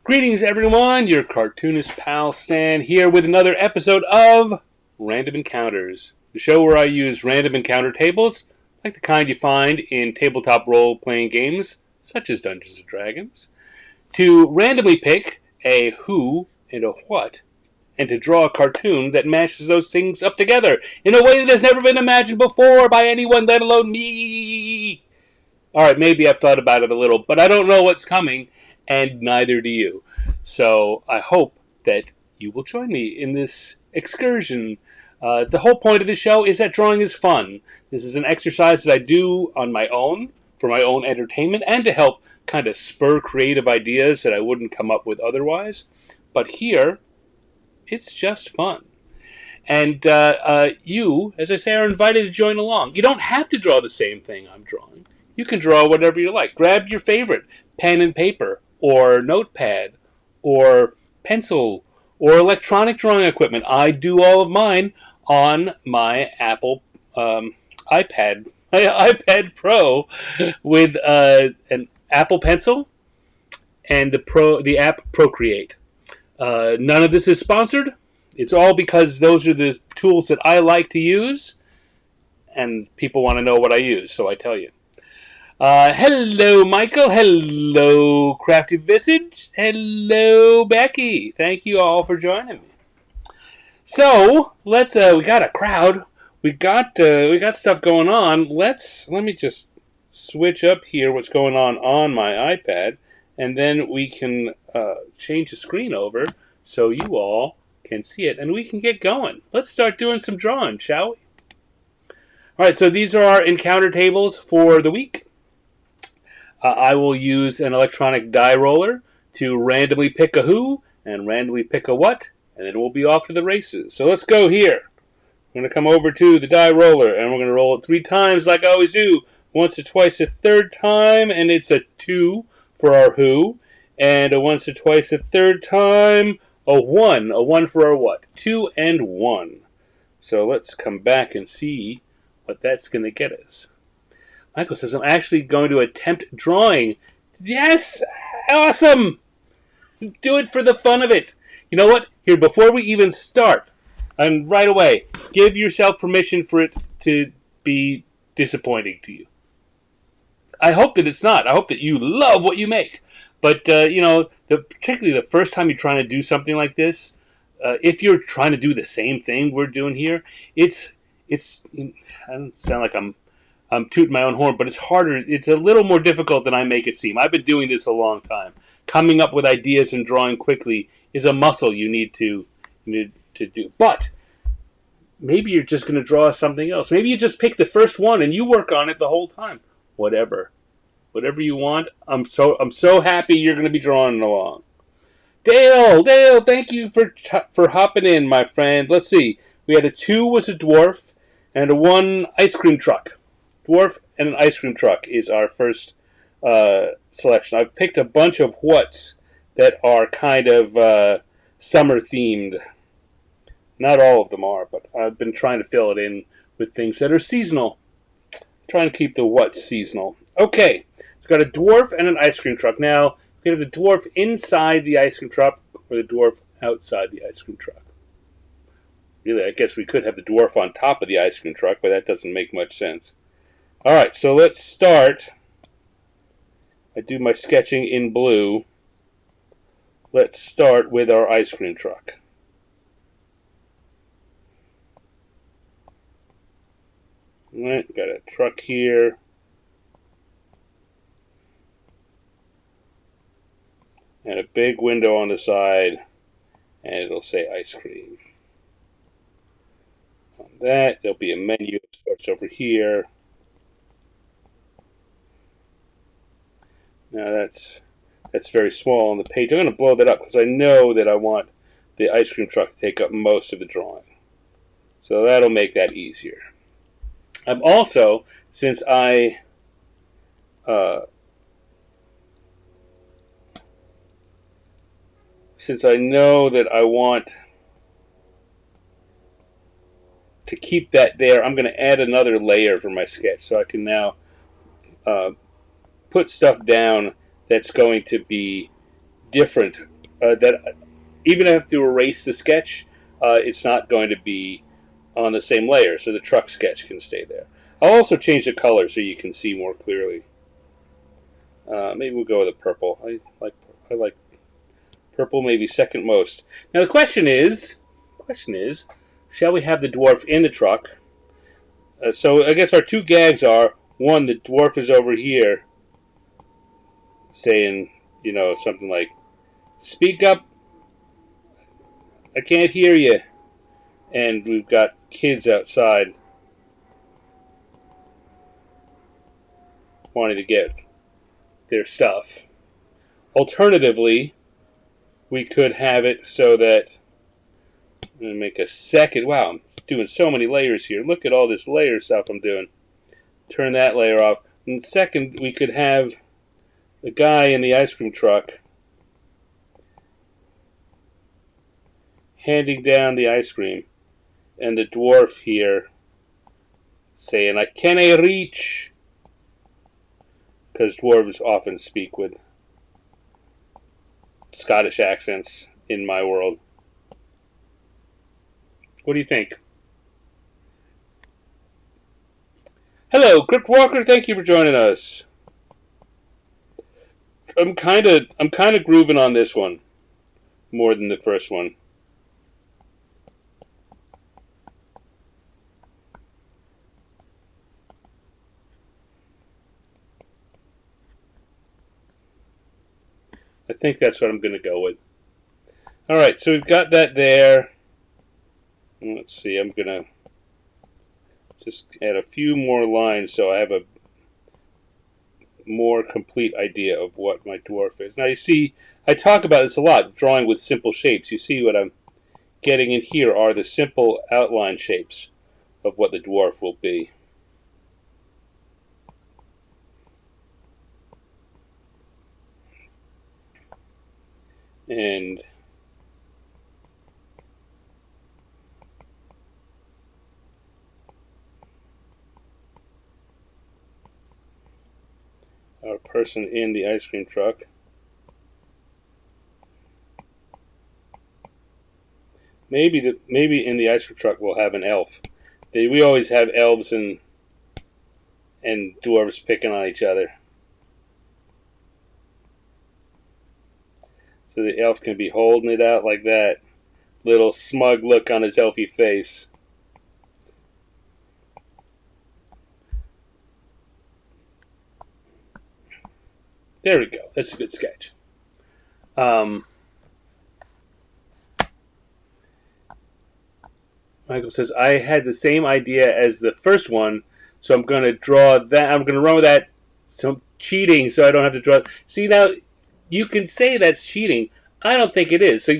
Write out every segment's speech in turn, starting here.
Greetings, everyone. Your cartoonist pal Stan here with another episode of Random Encounters, the show where I use random encounter tables, like the kind you find in tabletop role-playing games, such as Dungeons & Dragons, to randomly pick a who and a what, and to draw a cartoon that mashes those things up together in a way that has never been imagined before by anyone, let alone me. Alright, maybe I've thought about it a little, but I don't know what's coming, and neither do you. So I hope that you will join me in this excursion. The whole point of the show is that drawing is fun. This is an exercise that I do on my own, for my own entertainment, and to help kind of spur creative ideas that I wouldn't come up with otherwise. But here, it's just fun. And you, as I say, are invited to join along. You don't have to draw the same thing I'm drawing. You can draw whatever you like. Grab your favorite pen and paper, or notepad, or pencil, or electronic drawing equipment. I do all of mine on my Apple iPad, my iPad Pro, with an Apple Pencil and the app Procreate. None of this is sponsored. It's all because those are the tools that I like to use, and people want to know what I use, so I tell you. Hello, Michael. Hello, Crafty Visage. Hello, Becky. Thank you all for joining me. So let's. We got a crowd. We got stuff going on. Let me just switch up here. What's going on my iPad, and then we can change the screen over so you all can see it, and we can get going. Let's start doing some drawing, shall we? All right. So these are our encounter tables for the week. I will use an electronic die roller to randomly pick a who and randomly pick a what, and then we'll be off to the races. So let's go here. We're going to come over to the die roller, and we're going to roll it 3 times like I always do. Once or twice a third time, and it's a 2 for our who. And a once or twice a third time, a 1. A 1 for our what. 2 and 1. So let's come back and see what that's going to get us. Michael says, I'm actually going to attempt drawing. Yes! Awesome! Do it for the fun of it. You know what? Here, before we even start, and right away, give yourself permission for it to be disappointing to you. I hope that it's not. I hope that you love what you make. But, particularly the first time you're trying to do something like this, if you're trying to do the same thing we're doing here, it's I don't sound like I'm tooting my own horn, but it's harder. It's a little more difficult than I make it seem. I've been doing this a long time. Coming up with ideas and drawing quickly is a muscle you need to do. But maybe you're just going to draw something else. Maybe you just pick the first one and you work on it the whole time. Whatever you want. I'm so happy you're going to be drawing along. Dale, thank you for hopping in, my friend. Let's see. We had a 2 was a dwarf and a 1 ice cream truck. Dwarf and an ice cream truck is our first selection. I've picked a bunch of whats that are kind of summer themed. Not all of them are, but I've been trying to fill it in with things that are seasonal. Trying to keep the whats seasonal. Okay, we've got a dwarf and an ice cream truck. Now, we have the dwarf inside the ice cream truck or the dwarf outside the ice cream truck. Really, I guess we could have the dwarf on top of the ice cream truck, but that doesn't make much sense. Alright, so let's start. I do my sketching in blue. Let's start with our ice cream truck. Alright, got a truck here. And a big window on the side. And it'll say ice cream. On that, there'll be a menu that starts over here. Now that's very small on the page. I'm going to blow that up because I know that I want the ice cream truck to take up most of the drawing. So that'll make that easier. I'm also, since I know that I want to keep that there, I'm going to add another layer for my sketch so I can now put stuff down that's going to be different that even if I have to erase the sketch, it's not going to be on the same layer, so the truck sketch can stay there. I'll also change the color so you can see more clearly. Maybe we'll go with a purple. I like purple, maybe second most. Now the question is, shall we have the dwarf in the truck? So I guess our two gags are, one, the dwarf is over here saying, something like, "Speak up, I can't hear you." And we've got kids outside wanting to get their stuff. Alternatively, we could have it so that, I'm going to make a second, wow, I'm doing so many layers here. Look at all this layer stuff I'm doing. Turn that layer off. And second, we could have the guy in the ice cream truck handing down the ice cream, and the dwarf here saying, "I canna reach," because dwarves often speak with Scottish accents in my world. What do you think? Hello, Crypt Walker. Thank you for joining us. I'm kind of grooving on this one more than the first one. I think that's what I'm going to go with. All right, so we've got that there. Let's see, I'm going to just add a few more lines so I have a more complete idea of what my dwarf is. Now you see, I talk about this a lot, drawing with simple shapes. You see what I'm getting in here are the simple outline shapes of what the dwarf will be. And our person in the ice cream truck. Maybe in the ice cream truck we'll have an elf. We always have elves and dwarves picking on each other. So the elf can be holding it out like that. Little smug look on his elfy face. There we go. That's a good sketch. Michael says, I had the same idea as the first one, so I'm going to draw that. I'm going to run with that. So cheating, so I don't have to draw. See, now, you can say that's cheating. I don't think it is. So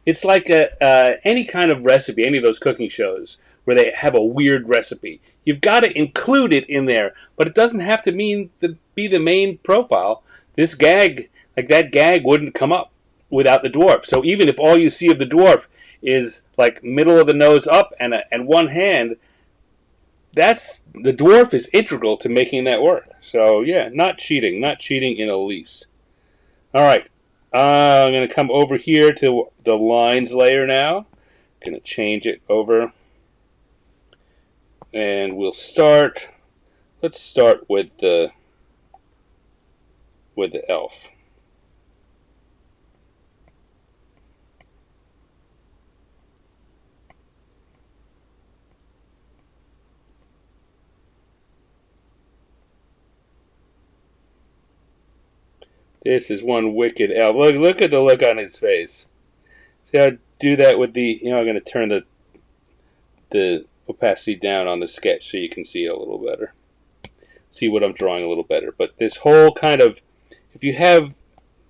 it's like any kind of recipe, any of those cooking shows where they have a weird recipe. You've got to include it in there, but it doesn't have to be the main profile. This gag, like that gag, wouldn't come up without the dwarf. So even if all you see of the dwarf is like middle of the nose up and one hand, the dwarf is integral to making that work. So yeah, not cheating in the least. All right, I'm going to come over here to the lines layer now. Going to change it over, and we'll start. Let's start with the elf. This is one wicked elf. Look at the look on his face. See how I do that with the, I'm going to turn the opacity down on the sketch so you can see it a little better. See what I'm drawing a little better. But this whole kind of, if you have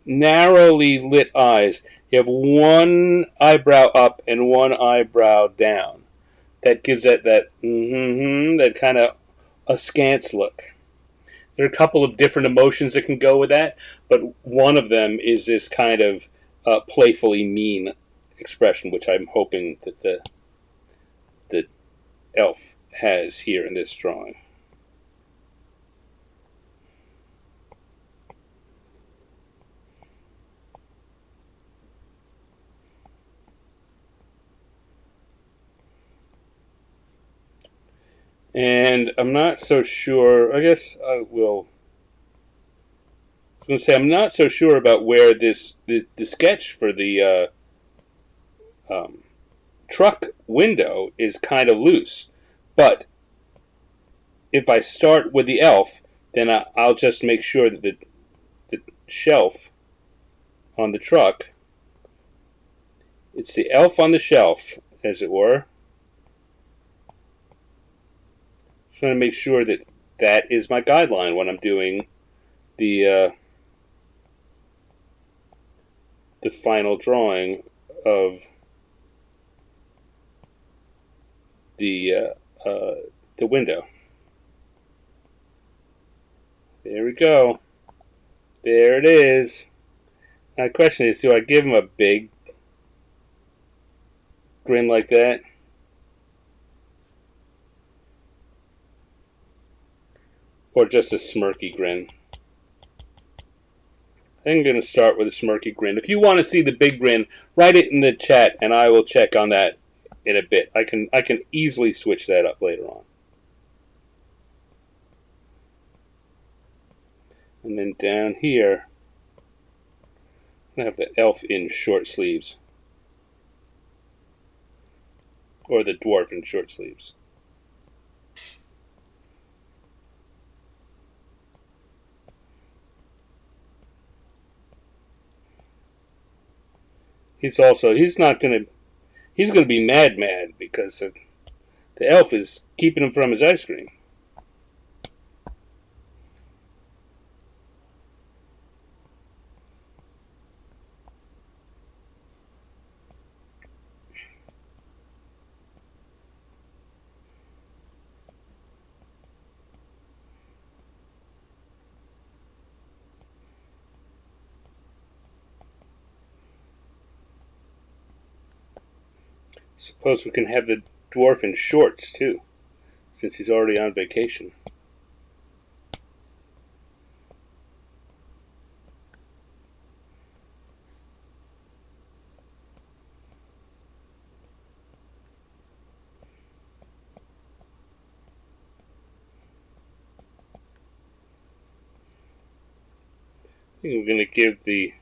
narrowly lit eyes, you have one eyebrow up and one eyebrow down. That gives that kind of askance look. There are a couple of different emotions that can go with that, but one of them is this kind of playfully mean expression, which I'm hoping that the elf has here in this drawing. And I'm not so sure. I guess I will. I was going to say I'm not so sure about where the sketch for the truck window is kind of loose, but if I start with the elf, then I'll just make sure that the shelf on the truck, it's the elf on the shelf, as it were. So I'm going to make sure that that is my guideline when I'm doing the final drawing of the window. There we go. There it is. Now the question is, do I give him a big grin like that? Or just a smirky grin? I'm going to start with a smirky grin. If you want to see the big grin, write it in the chat and I will check on that in a bit. I can easily switch that up later on. And then down here, I have the elf in short sleeves. Or the dwarf in short sleeves. He's going to be mad because the elf is keeping him from his ice cream. Suppose we can have the dwarf in shorts too, since he's already on vacation. I think we're going to give the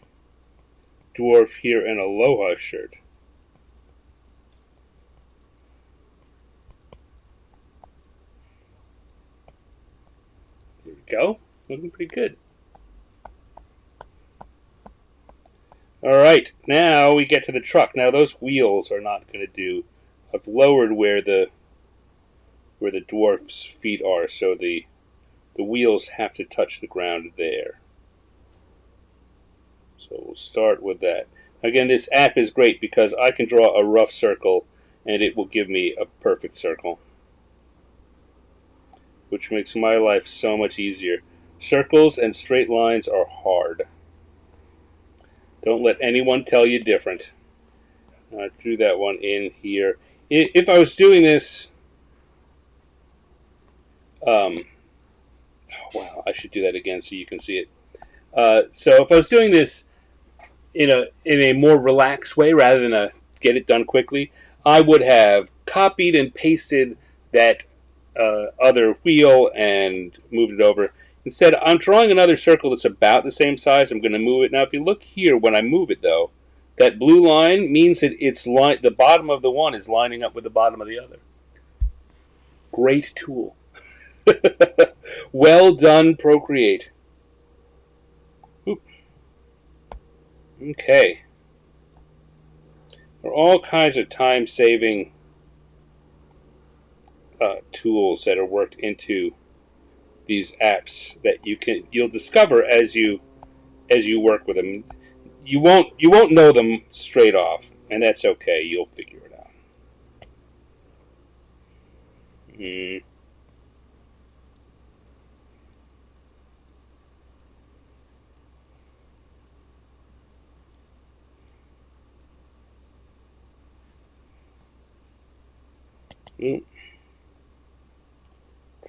dwarf here an aloha shirt. There we go. Looking pretty good. Alright, now we get to the truck. Now those wheels are not going to do. I've lowered where the dwarf's feet are, so the wheels have to touch the ground there. So we'll start with that. Again, this app is great because I can draw a rough circle and it will give me a perfect circle, which makes my life so much easier. Circles and straight lines are hard. Don't let anyone tell you different. I drew that one in here. If I was doing this, wow, I should do that again so you can see it. So if I was doing this in a more relaxed way rather than a get it done quickly, I would have copied and pasted that other wheel and moved it over. Instead, I'm drawing another circle that's about the same size. I'm going to move it. Now, if you look here when I move it, though, that blue line means that the bottom of the one is lining up with the bottom of the other. Great tool. Well done, Procreate. Oop. Okay. There are all kinds of time-saving tools that are worked into these apps that you'll discover as you work with them. You won't know them straight off, and that's okay. You'll figure it out.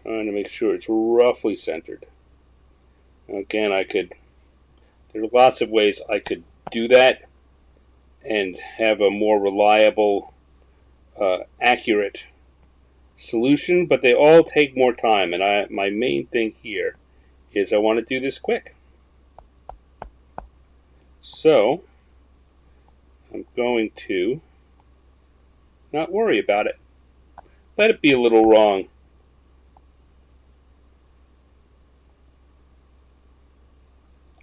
Trying to make sure it's roughly centered. Again, there are lots of ways I could do that and have a more reliable, accurate solution, but they all take more time. And my main thing here is I want to do this quick. So I'm going to not worry about it. Let it be a little wrong.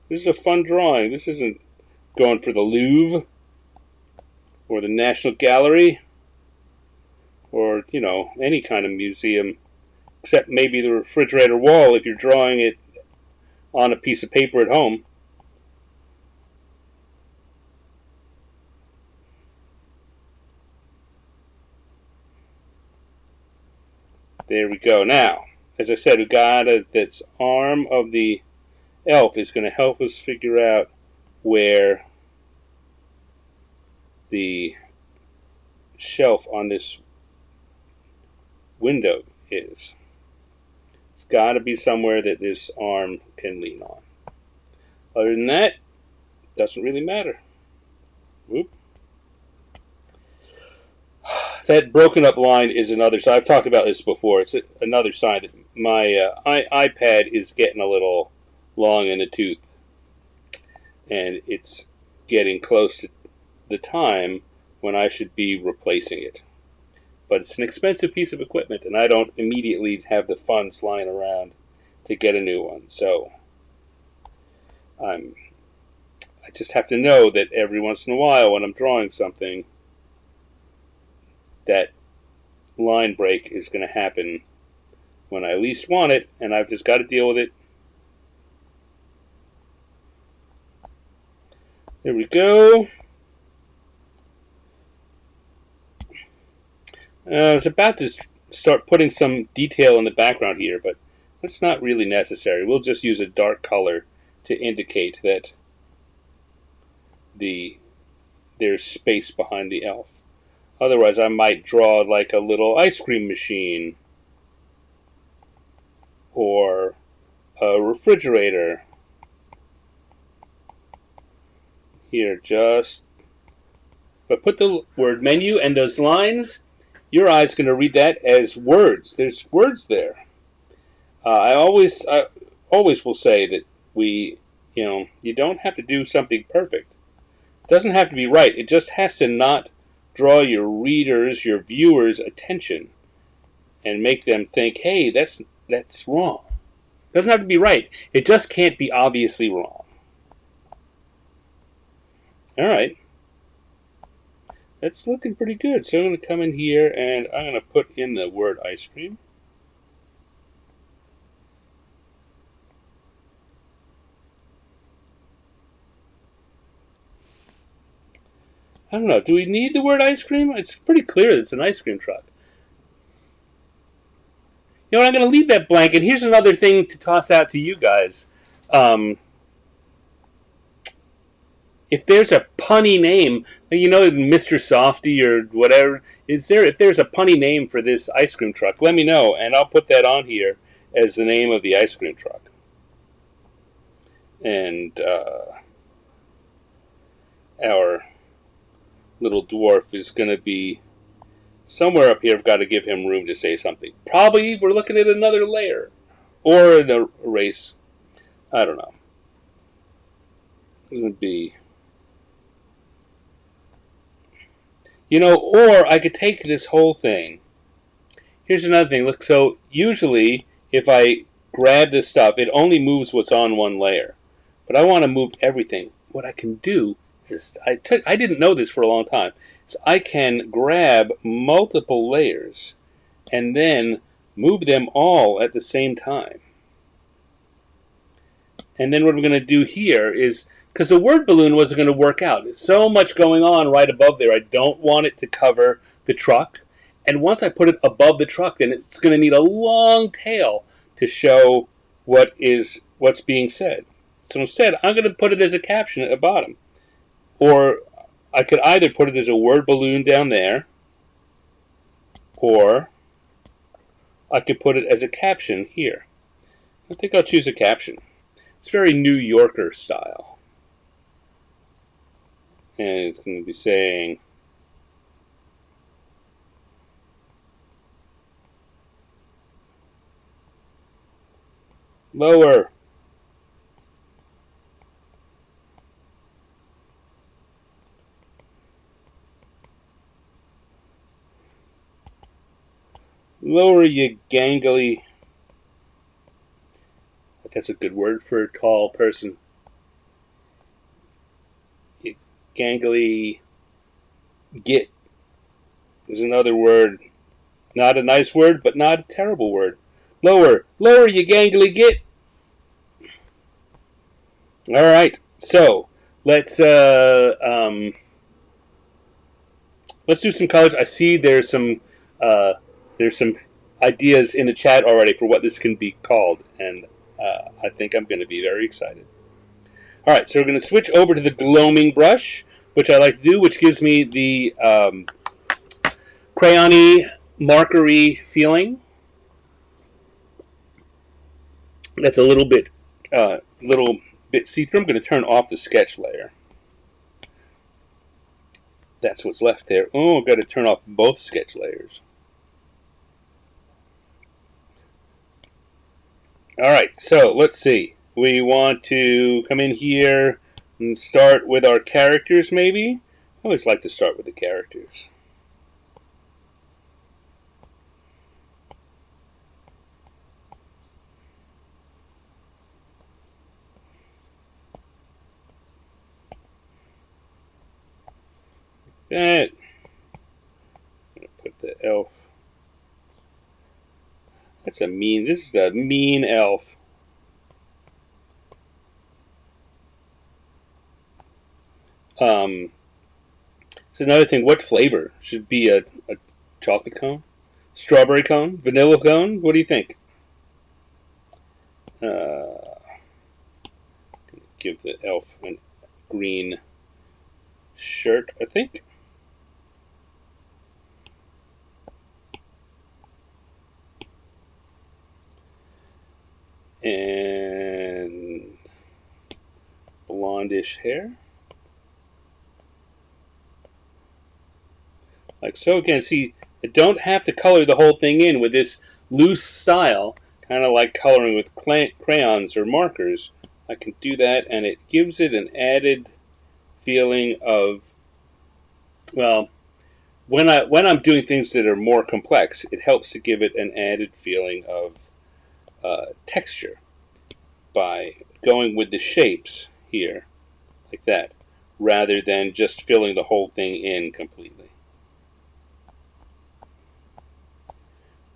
This is a fun drawing. This isn't going for the Louvre or the National Gallery or, you know, any kind of museum, except maybe the refrigerator wall if you're drawing it on a piece of paper at home. There we go. Now, as I said, we got this arm of the elf is going to help us figure out where the shelf on this window is. It's got to be somewhere that this arm can lean on. Other than that, it doesn't really matter. Whoop. That broken up line is another sign. I've talked about this before. It's another sign that my iPad is getting a little long in the tooth. And it's getting close to the time when I should be replacing it. But it's an expensive piece of equipment, and I don't immediately have the funds lying around to get a new one. So I just have to know that every once in a while when I'm drawing something, that line break is going to happen when I least want it, and I've just got to deal with it. There we go. I was about to start putting some detail in the background here, but that's not really necessary. We'll just use a dark color to indicate that there's space behind the elf. Otherwise, I might draw like a little ice cream machine or a refrigerator. Here, just if I put the word menu and those lines, your eye's going to read that as words. There's words there. I always will say that you don't have to do something perfect. It doesn't have to be right. It just has to not draw your readers, your viewers' attention and make them think, hey, that's wrong. It doesn't have to be right. It just can't be obviously wrong. All right. That's looking pretty good. So I'm going to come in here and I'm going to put in the word ice cream. I don't know. Do we need the word ice cream? It's pretty clear that it's an ice cream truck. You know what? I'm going to leave that blank. And here's another thing to toss out to you guys. If there's a punny name, you know, Mr. Softy or whatever, if there's a punny name for this ice cream truck, let me know, and I'll put that on here as the name of the ice cream truck. And our little dwarf is going to be somewhere up here. I've got to give him room to say something. Probably we're looking at another layer or an erase. I don't know. It would be... You know, or I could take this whole thing. Here's another thing. Look, so usually if I grab this stuff, it only moves what's on one layer. But I want to move everything. What I can do is, I didn't know this for a long time. So I can grab multiple layers and then move them all at the same time. And then what I'm going to do here is, because the word balloon wasn't going to work out. There's so much going on right above there. I don't want it to cover the truck. And once I put it above the truck, then it's going to need a long tail to show what's being said. So instead, I'm going to put it as a caption at the bottom. Or I could either put it as a word balloon down there, or I could put it as a caption here. I think I'll choose a caption. It's very New Yorker style. And it's going to be saying, Lower. Lower, you gangly. That's a good word for a tall person. You gangly git is another word. Not a nice word, but not a terrible word. Lower. Lower, you gangly git. All right. So, let's let's do some colors. I see there's some ideas in the chat already for what this can be called, and I think I'm going to be very excited. All right, so we're going to switch over to the gloaming brush, which I like to do, which gives me the crayon-y, marker-y feeling. That's a little bit see-through. I'm going to turn off the sketch layer. That's what's left there. Oh, I've got to turn off both sketch layers. All right, so let's see. We want to come in here and start with our characters, maybe? I always like to start with the characters. That. I'm going to put the elf. This is a mean elf. So another thing, what flavor? Should be a chocolate cone? Strawberry cone? Vanilla cone? What do you think? Give the elf a green shirt, I think. And blondish hair. Like so. Again, see, I don't have to color the whole thing in with this loose style, kind of like coloring with crayons or markers. I can do that, and it gives it an added feeling of, well, when I'm doing things that are more complex, it helps to give it an added feeling of texture by going with the shapes here, like that, rather than just filling the whole thing in completely.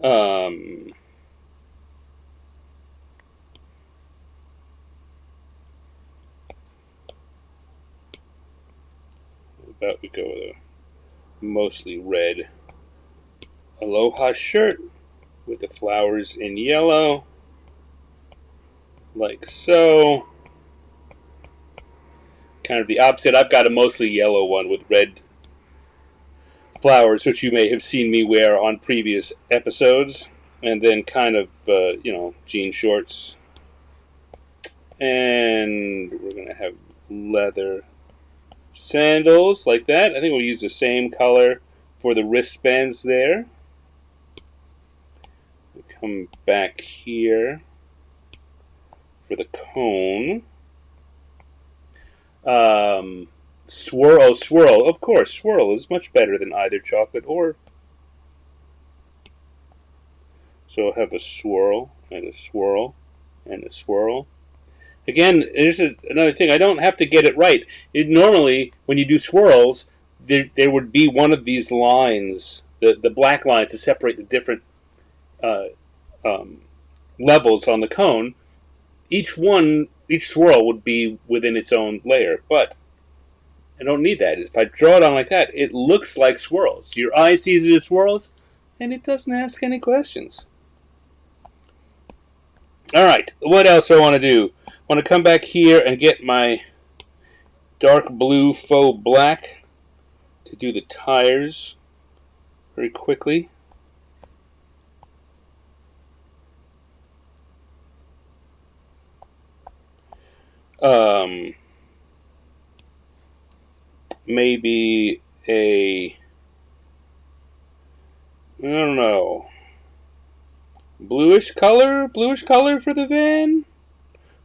How about we go with a mostly red aloha shirt with the flowers in yellow, like so. Kind of the opposite. I've got a mostly yellow one with red flowers, which you may have seen me wear on previous episodes, and then kind of jean shorts, and we're gonna have leather sandals like that. I think we'll use the same color for the wristbands there. We'll come back here for the cone. Swirl. Of course, swirl is much better than either chocolate or. So I'll have a swirl and a swirl and a swirl. Again, there's another thing. I don't have to get it right. Normally, when you do swirls, there would be one of these lines, the black lines, to separate the different levels on the cone. Each swirl would be within its own layer, but I don't need that. If I draw it on like that, it looks like swirls. Your eye sees it as swirls, and it doesn't ask any questions. All right, what else do I want to do? I want to come back here and get my dark blue faux black to do the tires very quickly. Maybe I don't know, bluish color for the van.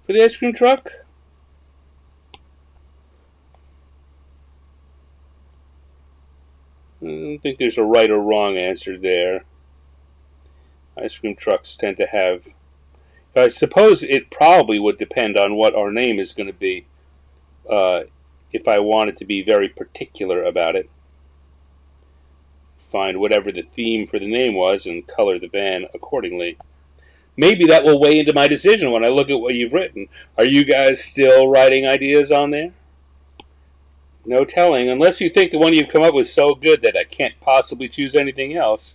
for the ice cream truck? I don't think there's a right or wrong answer there. Ice cream trucks tend to have... I suppose it probably would depend on what our name is going to be. If I wanted to be very particular about it. Find whatever the theme for the name was and color the van accordingly. Maybe that will weigh into my decision when I look at what you've written. Are you guys still writing ideas on there? No telling, unless you think the one you've come up with is so good that I can't possibly choose anything else.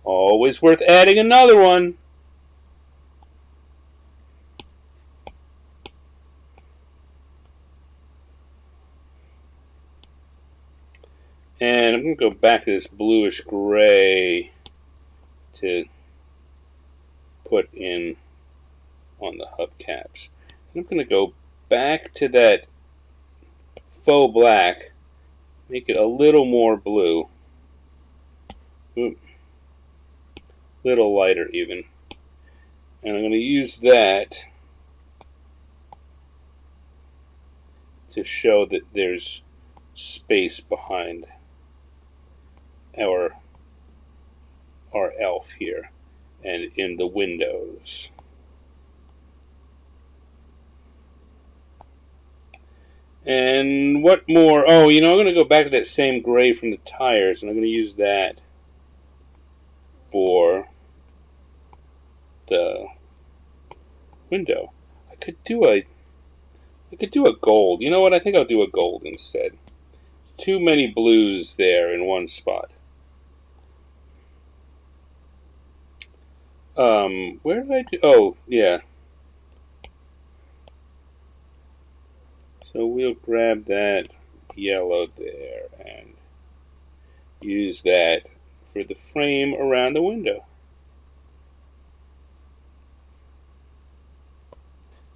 Always worth adding another one. And I'm going to go back to this bluish gray to put in on the hubcaps. And I'm going to go back to that faux black, make it a little more blue. Oop. Little lighter even. And I'm going to use that to show that there's space behind our elf here and in the windows. And what more? Oh, I'm going to go back to that same gray from the tires, and I'm going to use that for the window. I could do a gold. You know what? I think I'll do a gold instead. Too many blues there in one spot. Where did I do? Oh, yeah. So we'll grab that yellow there and use that for the frame around the window.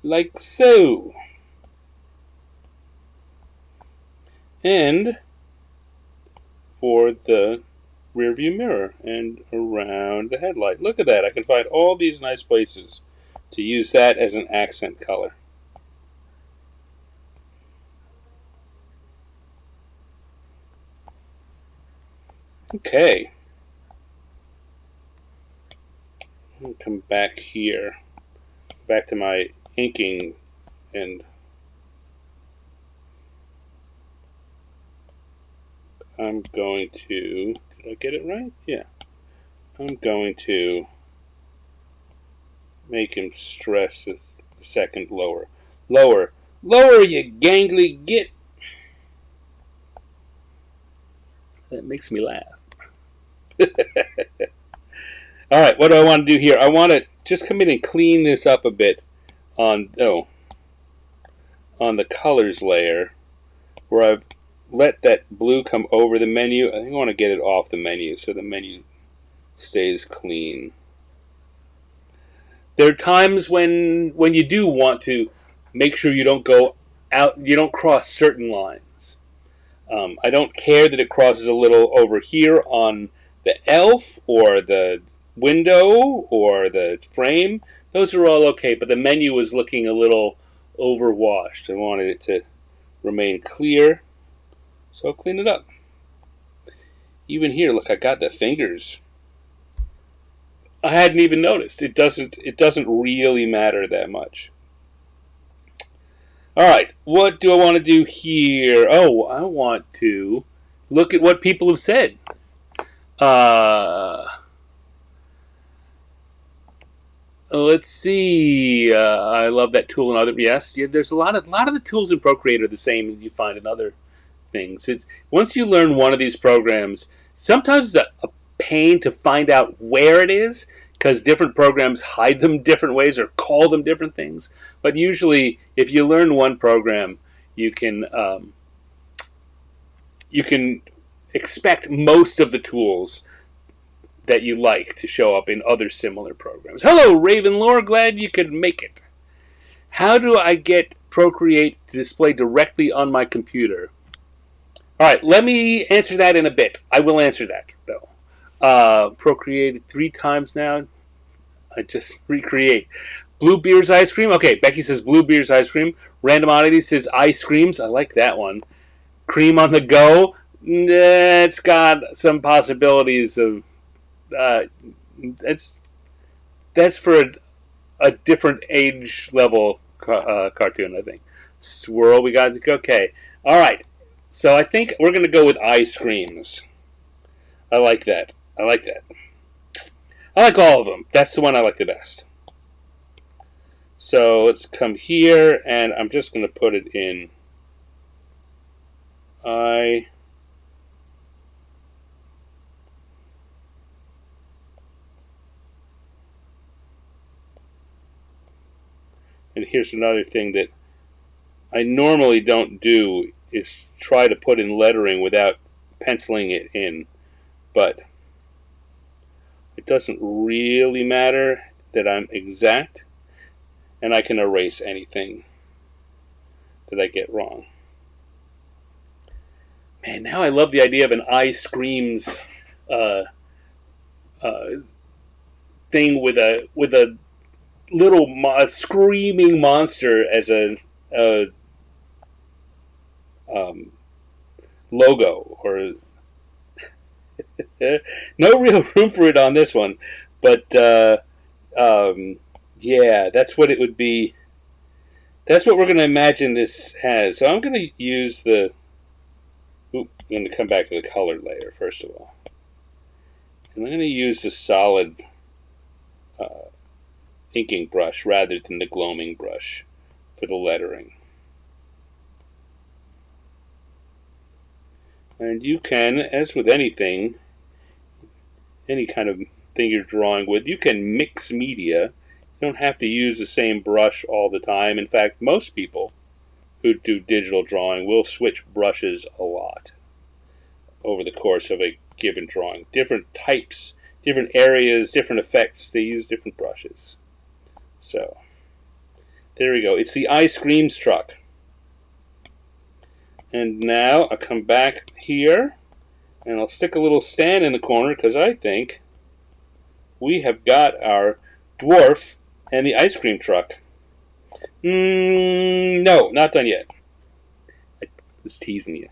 Like so. And for the rear view mirror and around the headlight. Look at that. I can find all these nice places to use that as an accent color. Okay. I'll come back here. Back to my inking and I'm going to, did I get it right? Yeah. I'm going to make him stress a second lower. Lower. Lower, you gangly git. That makes me laugh. Alright, what do I want to do here? I want to just come in and clean this up a bit on the colors layer where I've let that blue come over the menu. I think I want to get it off the menu so the menu stays clean. There are times when you do want to make sure you don't go out, you don't cross certain lines. I don't care that it crosses a little over here on the elf or the window or the frame. Those are all okay, but the menu was looking a little overwashed. I wanted it to remain clear. So I'll clean it up. Even here, look, I got the fingers. I hadn't even noticed. It doesn't really matter that much. Alright, what do I want to do here? Oh, I want to look at what people have said. Let's see. I love that tool and other. Yes, yeah, there's a lot of the tools in Procreate are the same as you find in other things. Once you learn one of these programs, sometimes it's a pain to find out where it is because different programs hide them different ways or call them different things. But usually, if you learn one program, you can expect most of the tools that you like to show up in other similar programs. Hello, Ravenlore. Glad you could make it. How do I get Procreate to display directly on my computer? All right, let me answer that in a bit. I will answer that, though. Procreated 3 times now. I just recreate. Blue Beer's Ice Cream. Okay, Becky says Blue Beer's Ice Cream. Random Oddity says Ice Creams. I like that one. Cream on the Go. It's got some possibilities of. Uh, that's for a different age level cartoon, I think. Swirl, we got. Okay. All right. So I think we're going to go with Ice Creams. I like that. I like that. I like all of them. That's the one I like the best. So let's come here, and I'm just going to put it in I. And here's another thing that I normally don't do is try to put in lettering without penciling it in. But it doesn't really matter that I'm exact, and I can erase anything that I get wrong. Man, now I love the idea of an Ice Screams thing with a little screaming monster as a logo. Or no real room for it on this one, but yeah, that's what it would be. That's what we're going to imagine this has. So I'm going to use the. I'm going to come back to the color layer first of all, and I'm going to use the solid inking brush rather than the gloaming brush for the lettering. And you can, as with anything, any kind of thing you're drawing with, you can mix media. You don't have to use the same brush all the time. In fact, most people who do digital drawing will switch brushes a lot over the course of a given drawing. Different types, different areas, different effects, they use different brushes. So, there we go. It's the Ice Creams truck. And now I'll come back here and I'll stick a little stand in the corner because I think we have got our Dwarf and the ice cream truck. No, not done yet. I was teasing you.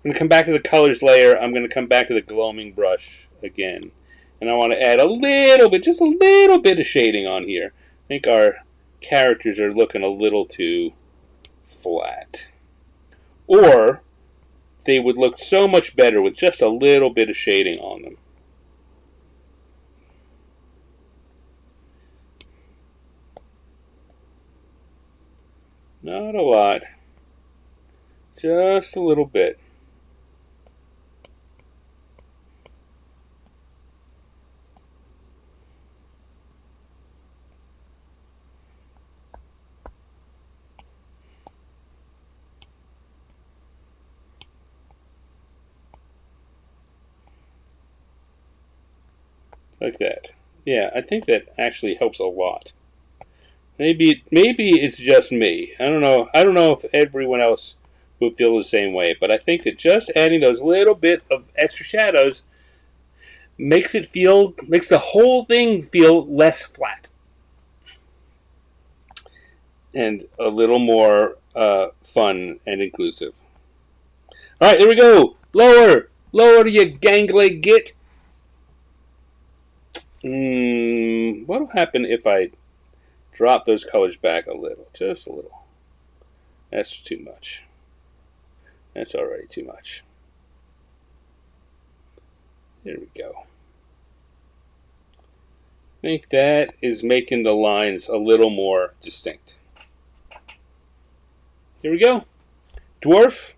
I'm going to come back to the colors layer. I'm going to come back to the gloaming brush again. And I want to add a little bit, just a little bit of shading on here. I think our characters are looking a little too flat. Or they would look so much better with just a little bit of shading on them. Not a lot. Just a little bit. Like that. Yeah, I think that actually helps a lot. Maybe it's just me. I don't know. I don't know if everyone else would feel the same way, but I think that just adding those little bit of extra shadows makes the whole thing feel less flat and a little more fun and inclusive. All right, there we go. Lower, you gangly git. What'll happen if I drop those colors back a little? Just a little. That's too much. That's already too much. There we go. I think that is making the lines a little more distinct. Here we go. Dwarf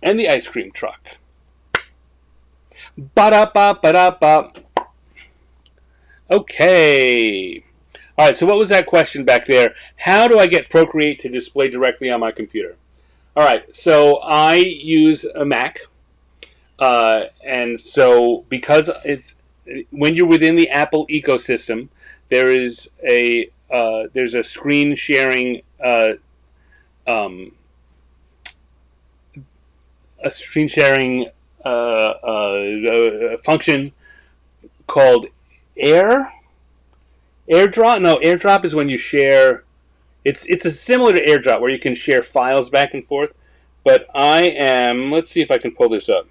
and the ice cream truck. Ba-da-ba-ba-da-ba. Okay. All right, so what was that question back there? How do I get Procreate to display directly on my computer? All right, so I use a Mac. And so because it's when you're within the Apple ecosystem, there's a screen sharing function called AirDrop? No, AirDrop is when you share. It's a similar to AirDrop where you can share files back and forth. But I am. Let's see if I can pull this up.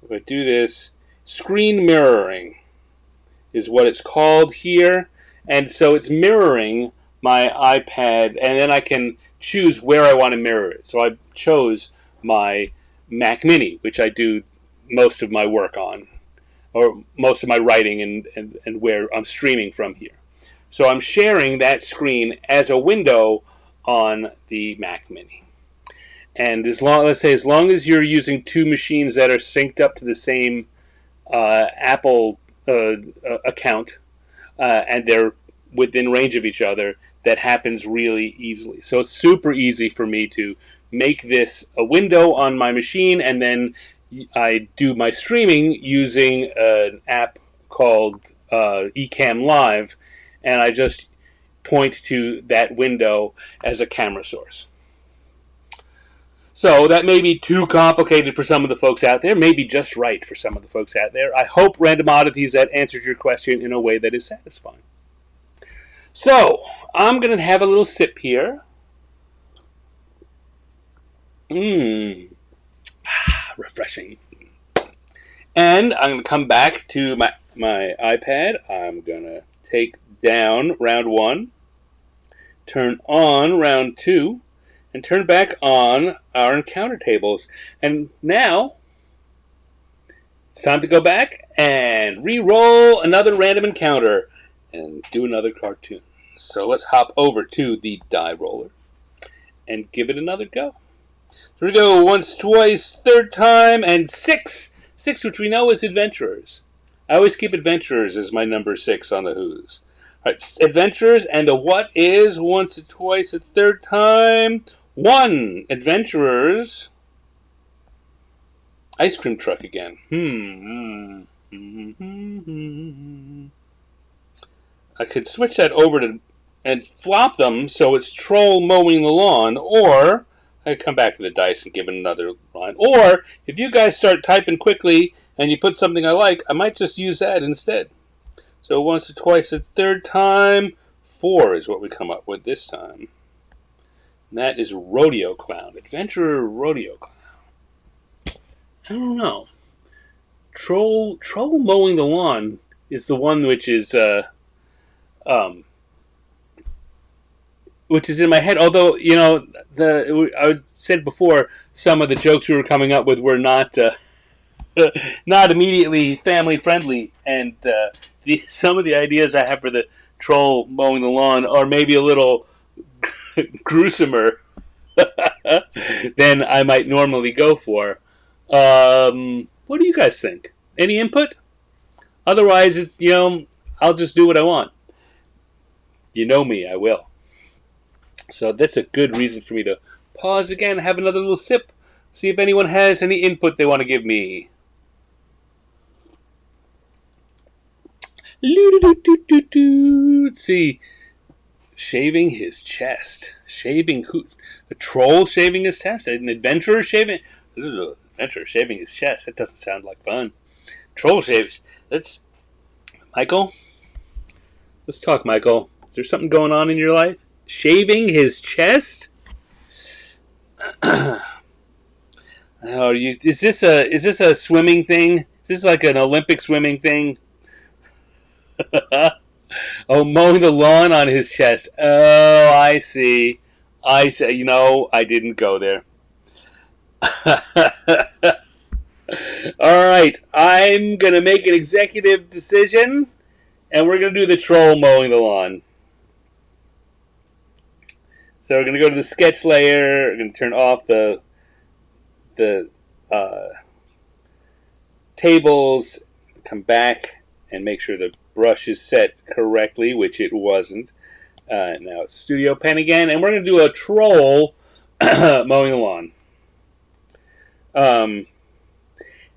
If I do this, screen mirroring is what it's called here, and so it's mirroring my iPad, and then I can choose where I want to mirror it. So I chose my Mac Mini, which I do most of my work on, or most of my writing and where I'm streaming from here. So I'm sharing that screen as a window on the Mac Mini. And let's say as long as you're using two machines that are synced up to the same Apple account, and they're within range of each other, that happens really easily. So it's super easy for me to make this a window on my machine, and then I do my streaming using an app called Ecamm Live, and I just point to that window as a camera source. So that may be too complicated for some of the folks out there, maybe just right for some of the folks out there. I hope, Random Oddities, that answers your question in a way that is satisfying. So, I'm going to have a little sip here. Refreshing. And I'm going to come back to my iPad. I'm going to take down round 1, turn on round 2, and turn back on our encounter tables. And now, it's time to go back and re-roll another random encounter and do another cartoon. So let's hop over to the die roller and give it another go. So we go once, twice, third time, and 6. 6, which we know is adventurers. I always keep adventurers as my number 6 on the Who's. All right, adventurers, and the what is once, twice, a third time. 1. Adventurers. Ice cream truck again. I could switch that over to and flop them so it's troll mowing the lawn, or I could come back to the dice and give it another line. Or if you guys start typing quickly and you put something I like, I might just use that instead. So once or twice, a third time. 4 is what we come up with this time. And that is Rodeo Clown. Adventurer Rodeo Clown. I don't know. Troll mowing the lawn is the one which is in my head. Although, you know, I said before, some of the jokes we were coming up with were not not immediately family friendly, and some of the ideas I have for the troll mowing the lawn are maybe a little gruesomer than I might normally go for. What do you guys think? Any input? Otherwise, it's, you know, I'll just do what I want. You know me, I will. So that's a good reason for me to pause again, have another little sip, see if anyone has any input they want to give me. Let's see. Shaving his chest. Shaving who? A troll shaving his chest? An adventurer shaving? Adventurer shaving his chest. That doesn't sound like fun. Troll shaves. Let's... Michael? Let's talk, Michael. Is there something going on in your life? Shaving his chest? Is this a swimming thing? Is this like an Olympic swimming thing? Oh, mowing the lawn on his chest. Oh, I see. You know, I didn't go there. All right, I'm gonna make an executive decision, and we're gonna do the troll mowing the lawn. So we're gonna go to the sketch layer. We're gonna turn off the tables. Come back and make sure the brush is set correctly, which it wasn't. Now it's Studio Pen again, and we're going to do a troll mowing the lawn. And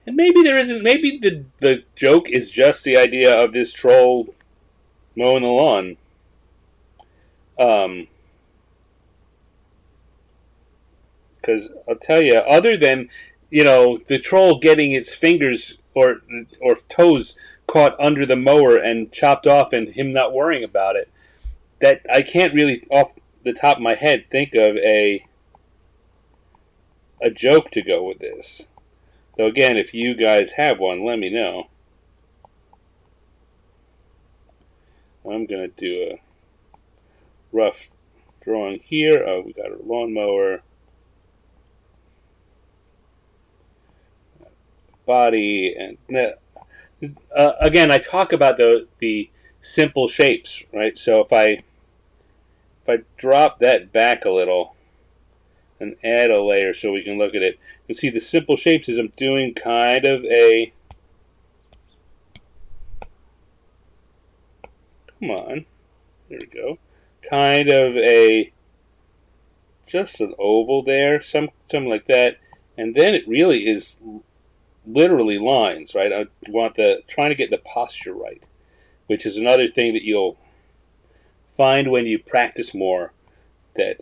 maybe there isn't. Maybe the joke is just the idea of this troll mowing the lawn. Because I'll tell you, other than, you know, the troll getting its fingers or toes caught under the mower and chopped off and him not worrying about it. That I can't really, off the top of my head, think of a joke to go with this. So again, if you guys have one, let me know. I'm going to do a rough drawing here. Oh, we got a lawnmower. Body. And again, I talk about the simple shapes, right? So if I drop that back a little and add a layer so we can look at it, you can see the simple shapes is I'm doing kind of a, come on, there we go, kind of a, just an oval there, something like that, and then it really is literally lines, right? I want trying to get the posture right, which is another thing that you'll find when you practice more, that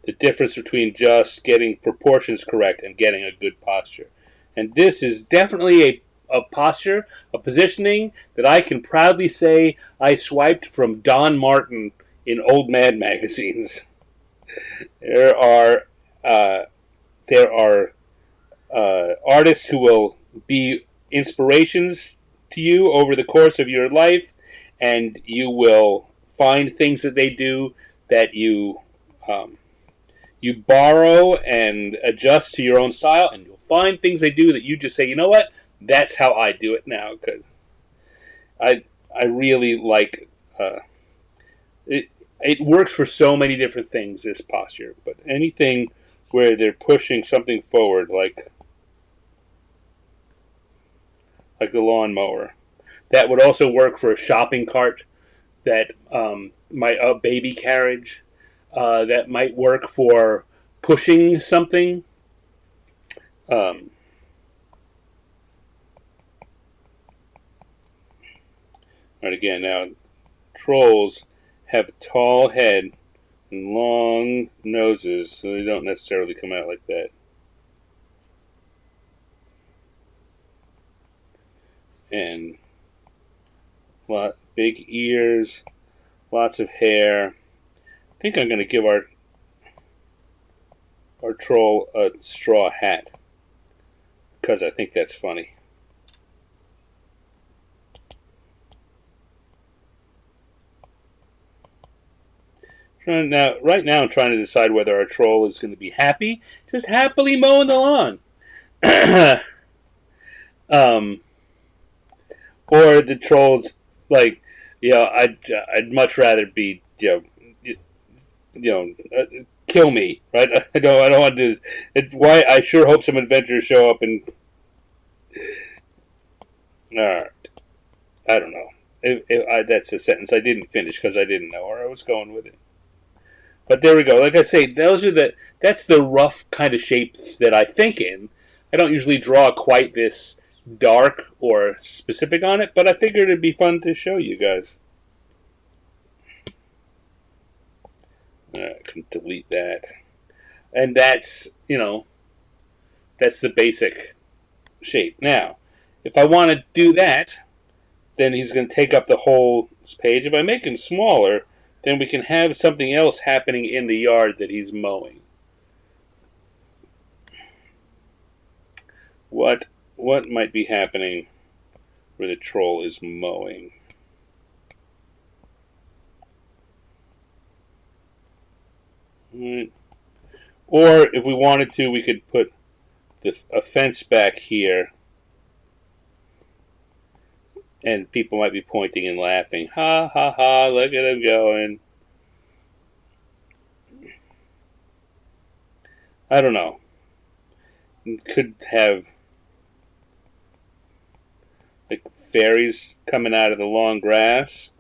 the difference between just getting proportions correct and getting a good posture. And this is definitely a posture, a positioning that I can proudly say I swiped from Don Martin in old Mad magazines. There are artists who will be inspirations to you over the course of your life, and you will find things that they do that you borrow and adjust to your own style, and you'll find things they do that you just say, you know what, that's how I do it now, because I really like it. It works for so many different things, this posture, but anything where they're pushing something forward, like the lawnmower. That would also work for a shopping cart, that my baby carriage, that might work for pushing something. Right, again, now trolls have a tall head and long noses, so they don't necessarily come out like that. And big ears, lots of hair. I think I'm going to give our troll a straw hat, because I think that's funny. Right now I'm trying to decide whether our troll is going to be happy, just happily mowing the lawn. Or the troll's like, I'd much rather be, kill me, right? I don't want to. It's why I sure hope some adventurers show up and. I don't know. That's a sentence I didn't finish because I didn't know where I was going with it. But there we go. Like I say, that's the rough kind of shapes that I think in. I don't usually draw quite this dark or specific on it, but I figured it'd be fun to show you guys. I can delete that. And that's the basic shape. Now, if I want to do that, then he's going to take up the whole page. If I make him smaller, then we can have something else happening in the yard that he's mowing. What might be happening where the troll is mowing? Right. Or if we wanted to, we could put a fence back here, and people might be pointing and laughing. Ha ha ha, look at him going. I don't know. Could have like fairies coming out of the long grass.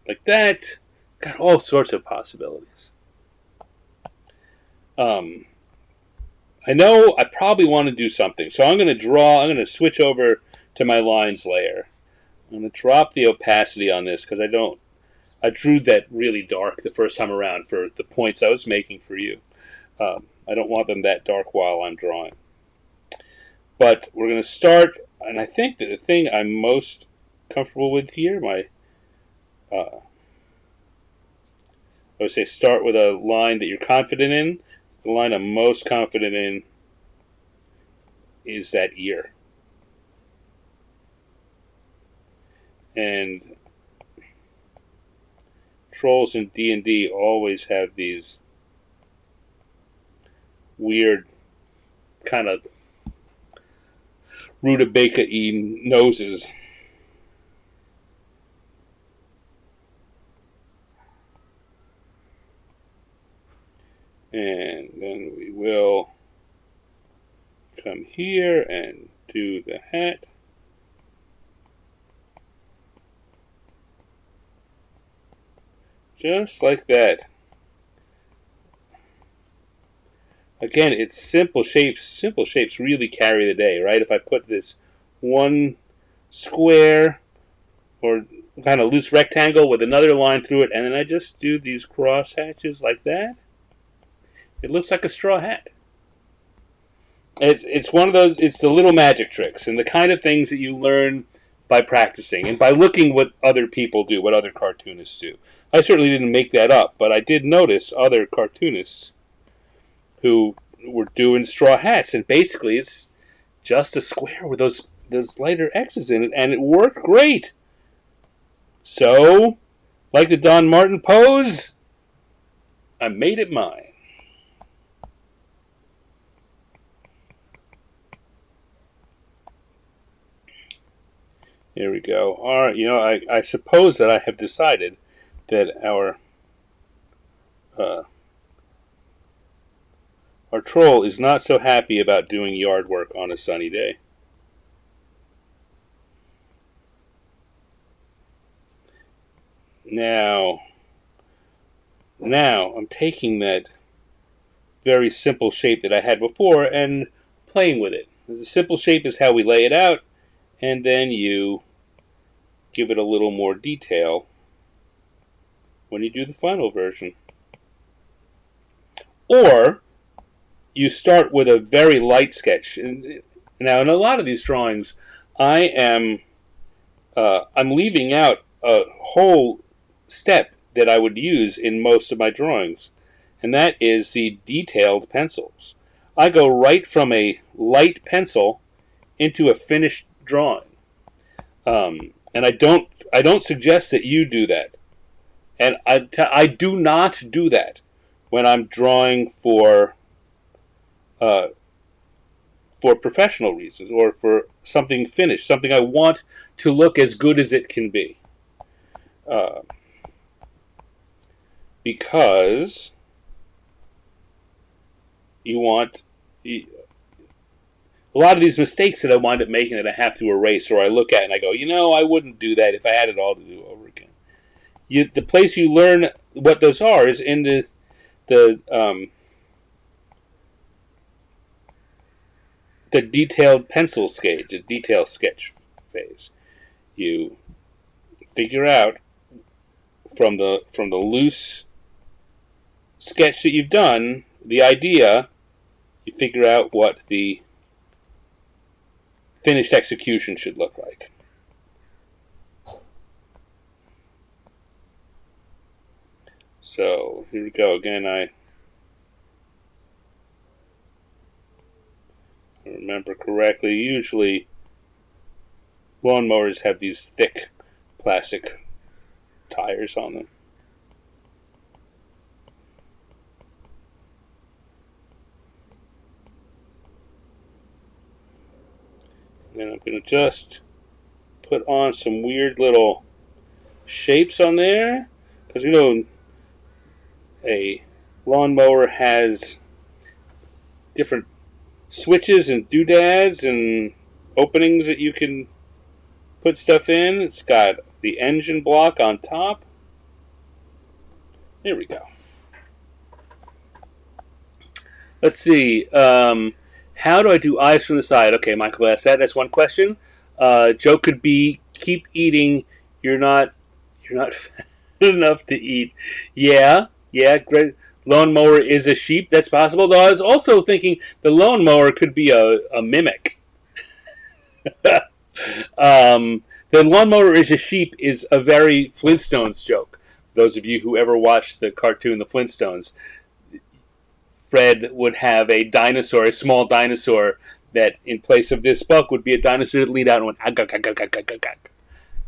Like that. Got all sorts of possibilities. I know I probably want to do something, so I'm going to switch over to my lines layer. I'm going to drop the opacity on this because I drew that really dark the first time around for the points I was making for you. I don't want them that dark while I'm drawing. But we're going to start, and I think that the thing I'm most comfortable with here, I would say start with a line that you're confident in. The line I'm most confident in is that ear. And trolls in D&D always have these weird kind of rutabaga-y noses. And then we will come here and do the hat. Just like that. Again, it's simple shapes. Simple shapes really carry the day, right? If I put this one square or kind of loose rectangle with another line through it, and then I just do these cross hatches like that, it looks like a straw hat. It's one of those, it's the little magic tricks and the kind of things that you learn by practicing and by looking what other people do, what other cartoonists do. I certainly didn't make that up, but I did notice other cartoonists who were doing straw hats, and basically it's just a square with those lighter X's in it, and it worked great. So, like the Don Martin pose, I made it mine. Here we go. All right, I suppose that I have decided that our troll is not so happy about doing yard work on a sunny day. Now I'm taking that very simple shape that I had before and playing with it. The simple shape is how we lay it out, and then you give it a little more detail when you do the final version. Or you start with a very light sketch. Now, in a lot of these drawings, I'm leaving out a whole step that I would use in most of my drawings, and that is the detailed pencils. I go right from a light pencil into a finished drawing, and I don't suggest that you do that, and I do not do that when I'm drawing for professional reasons or for something finished, something I want to look as good as it can be. Because you want a lot of these mistakes that I wind up making that I have to erase, or I look at and I go, I wouldn't do that if I had it all to do over again. The place you learn what those are is in the detailed pencil stage, the detail sketch phase. You figure out from the loose sketch that you've done, the idea, you figure out what the finished execution should look like. So here we go again. I remember correctly, usually lawnmowers have these thick plastic tires on them. And then I'm going to just put on some weird little shapes on there, because a lawnmower has different switches and doodads and openings that you can put stuff in. It's got the engine block on top. There we go. Let's see. How do I do eyes from the side? Okay, Michael asked that. That's one question. Joke could be keep eating. You're not fat enough to eat. Yeah. Great. Lawnmower is a sheep. That's possible. Though I was also thinking the lawnmower could be a mimic. The lawnmower is a sheep is a very Flintstones joke. Those of you who ever watched the cartoon The Flintstones, Fred would have a dinosaur, a small dinosaur, that in place of this buck would be a dinosaur that lead out and went ag ag ag ag ag ag ag.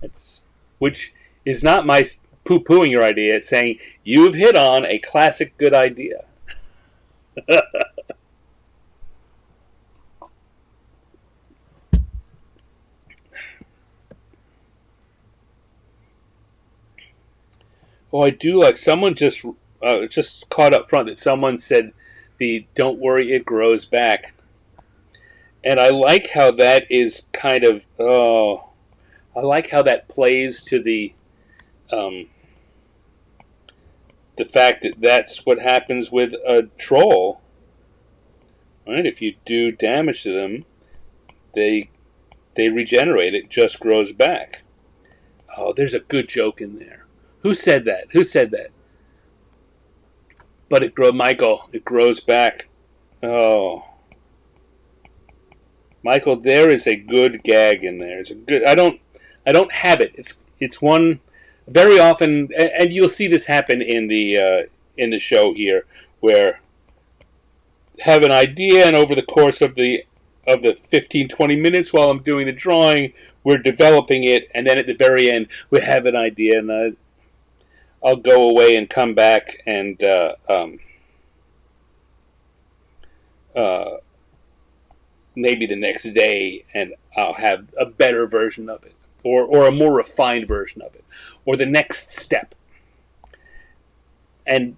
That's which is not my poo-pooing your idea. It's saying you've hit on a classic good idea. Oh, I do like someone just caught up front that someone said the "Don't worry, it grows back," and I like how that is kind of I like how that plays to um, the fact that that's what happens with a troll. Right? If you do damage to them, they regenerate. It just grows back. Oh, there's a good joke in there. Who said that? Who said that? But Michael, it grows back. Oh, Michael, there is a good gag in there. It's a good. I don't have it. It's one very often, and you'll see this happen in the show here, where have an idea, and over the course of the 15-20 minutes while I'm doing the drawing, we're developing it, and then at the very end we have an idea, and I'll go away and come back and maybe the next day, and I'll have a better version of it, or a more refined version of it, or the next step. And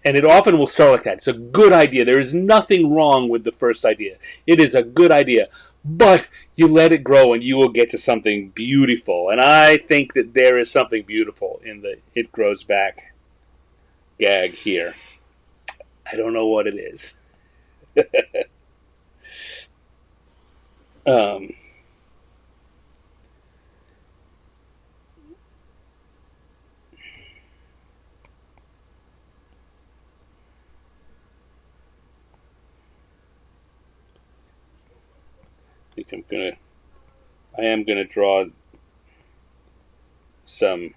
it often will start like that. It's a good idea. There is nothing wrong with the first idea. It is a good idea. But you let it grow and you will get to something beautiful. And I think that there is something beautiful in the "it grows back" gag here. I don't know what it is. um, I think I am gonna draw some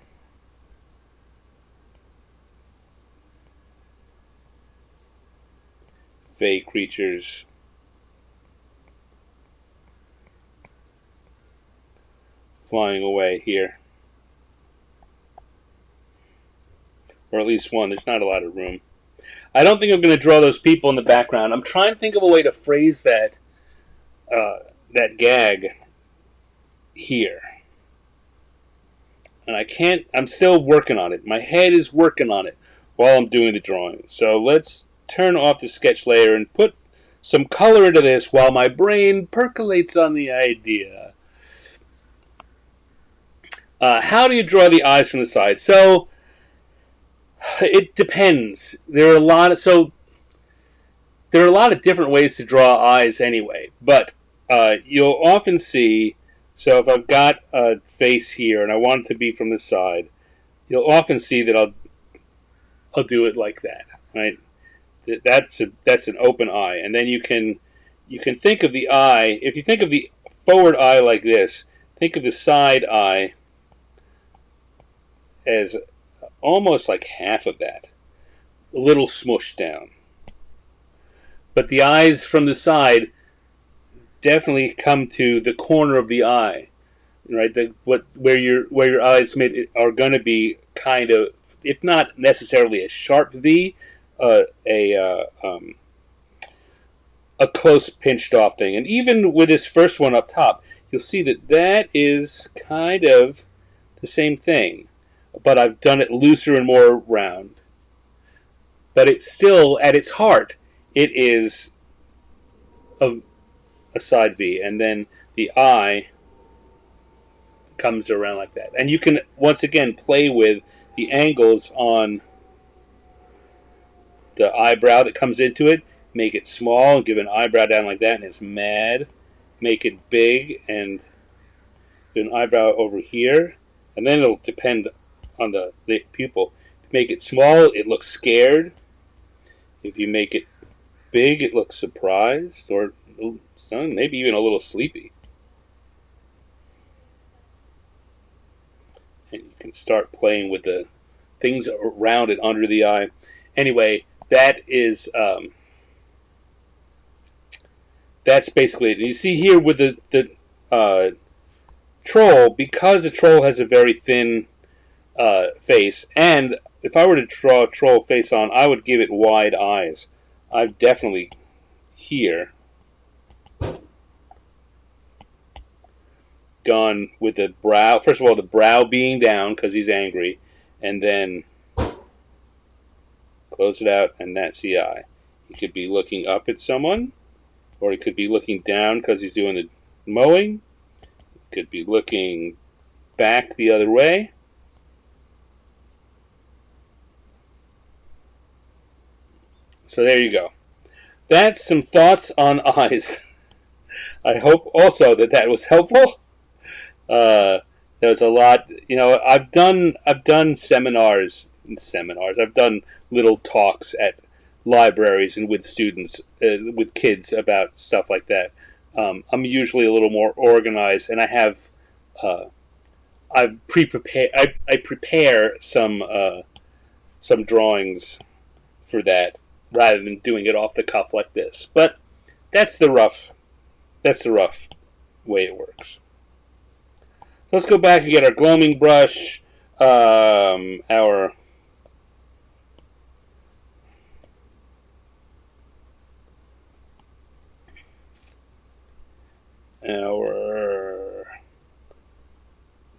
fey creatures flying away here. Or at least one. There's not a lot of room. I don't think I'm going to draw those people in the background. I'm trying to think of a way to phrase that that gag here. And I can't, I'm still working on it. My head is working on it while I'm doing the drawing. So let's turn off the sketch layer and put some color into this while my brain percolates on the idea. How do you draw the eyes from the side? So it depends. There are a lot of different ways to draw eyes anyway, but you'll often see, so if I've got a face here and I want it to be from the side, you'll often see that I'll do it like that, right? That's an open eye, and then you can think of the eye. If you think of the forward eye like this, think of the side eye as almost like half of that, a little smushed down. But the eyes from the side definitely come to the corner of the eye, right? Where your eyes are going to be kind of, if not necessarily a sharp V, a close pinched off thing. And even with this first one up top, you'll see that is kind of the same thing, but I've done it looser and more round. But it's still, at its heart, it is a side V, and then the eye comes around like that. And you can, once again, play with the angles on the eyebrow that comes into it. Make it small and give an eyebrow down like that, and it's mad. Make it big and do an eyebrow over here, and then it'll depend on the pupil. If you make it small, it looks scared. If you make it big, it looks surprised, or maybe even a little sleepy. And you can start playing with the things around it under the eye. Anyway, that's basically it. And you see here with the troll, because a troll has a very thin face, and if I were to draw a troll face on, I would give it wide eyes. I've definitely here gone with the brow. First of all, the brow being down because he's angry, and then close it out, and that's the eye. He could be looking up at someone, or he could be looking down because he's doing the mowing. He could be looking back the other way. So there you go. That's some thoughts on eyes. I hope also that was helpful. There's a lot. I've done seminars. I've done little talks at libraries and with students, with kids about stuff like that. I'm usually a little more organized, and I've pre-prepared. I prepare some drawings for that rather than doing it off the cuff like this. But that's the rough way it works. So let's go back and get our gloaming brush, our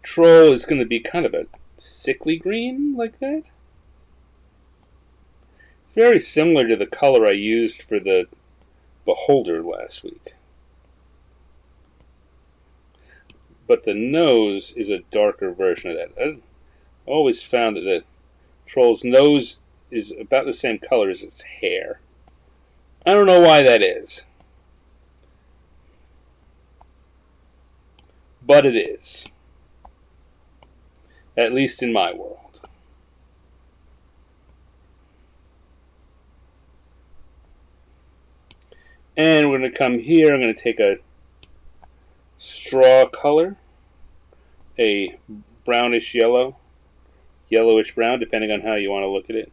troll is going to be kind of a sickly green like that. Very similar to the color I used for the beholder last week. But the nose is a darker version of that. I always found that the troll's nose is about the same color as its hair. I don't know why that is, but it is. At least in my world. And we're going to come here. I'm going to take a straw color, a brownish yellow, yellowish brown, depending on how you want to look at it.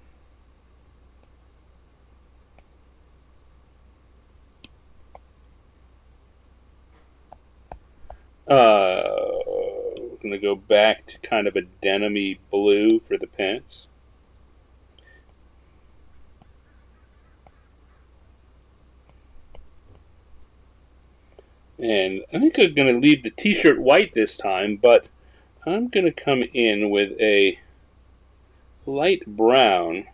We're going to go back to kind of a denim-y blue for the pants. And I think I'm going to leave the t-shirt white this time, but I'm going to come in with a light brown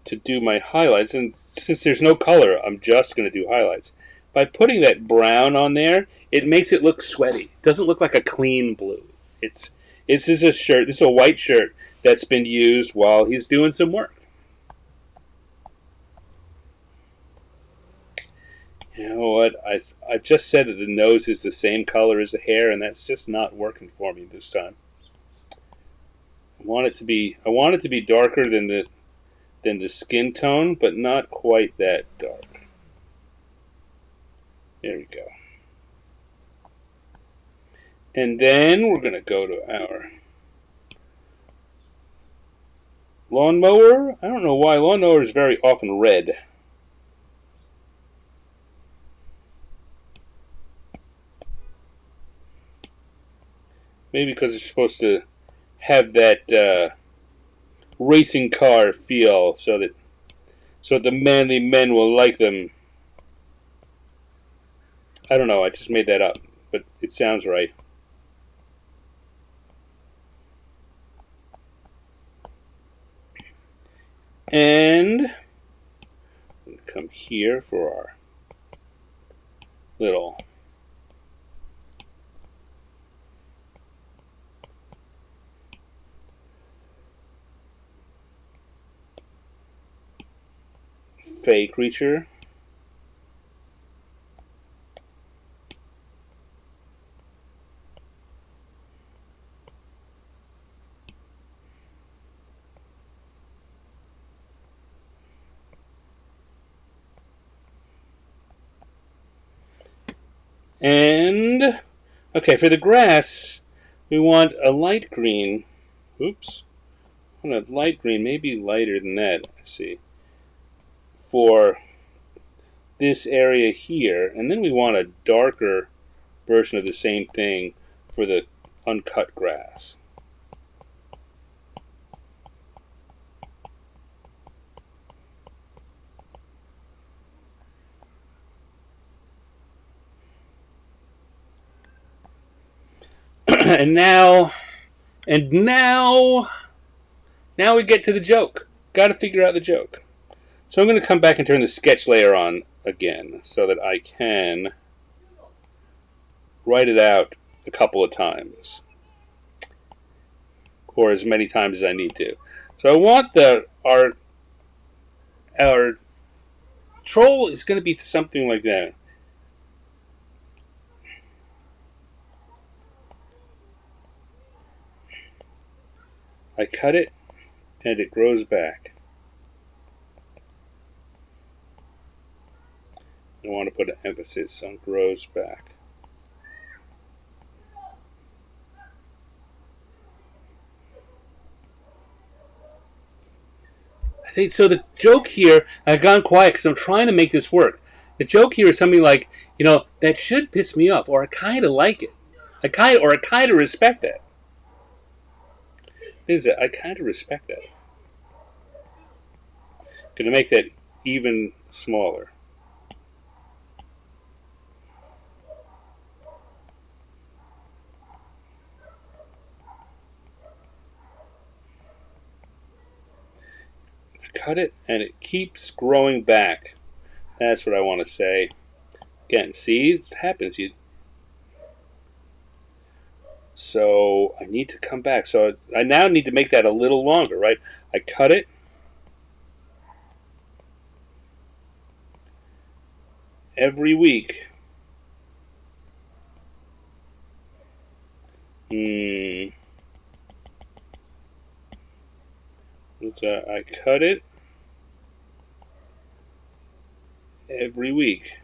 to do my highlights. And since there's no color, I'm just going to do highlights. By putting that brown on there, it makes it look sweaty. It doesn't look like a clean blue. This is a shirt. This is a white shirt that's been used while he's doing some work. You know what? I just said that the nose is the same color as the hair, and that's just not working for me this time. I want it to be darker than the skin tone, but not quite that dark. There we go. And then we're going to go to our lawnmower. I don't know why lawnmower is very often red. Maybe because it's supposed to have that racing car feel, so that the manly men will like them. I don't know. I just made that up, but it sounds right. And come here for our little fey creature. And okay, for the grass, We want a light green. Oops. I want a light green, maybe lighter than that. Let's see. For this area here, and then we want a darker version of the same thing for the uncut grass. and now we get to the joke. Got to figure out the joke. So I'm going to come back and turn the sketch layer on again so that I can write it out a couple of times, or as many times as I need to. So I want our troll is going to be something like that. I cut it and it grows back. I want to put an emphasis on grows back. I think so. The joke here, I've gone quiet because I'm trying to make this work. The joke here is something like, that should piss me off, or I kind of like it. I kind of respect that. Is it? I kind of respect that. I'm going to make that even smaller. I cut it and it keeps growing back. That's what I want to say. Again, see, it happens. So I need to come back. So I now need to make that a little longer, right? I cut it. Every week. I cut it every week.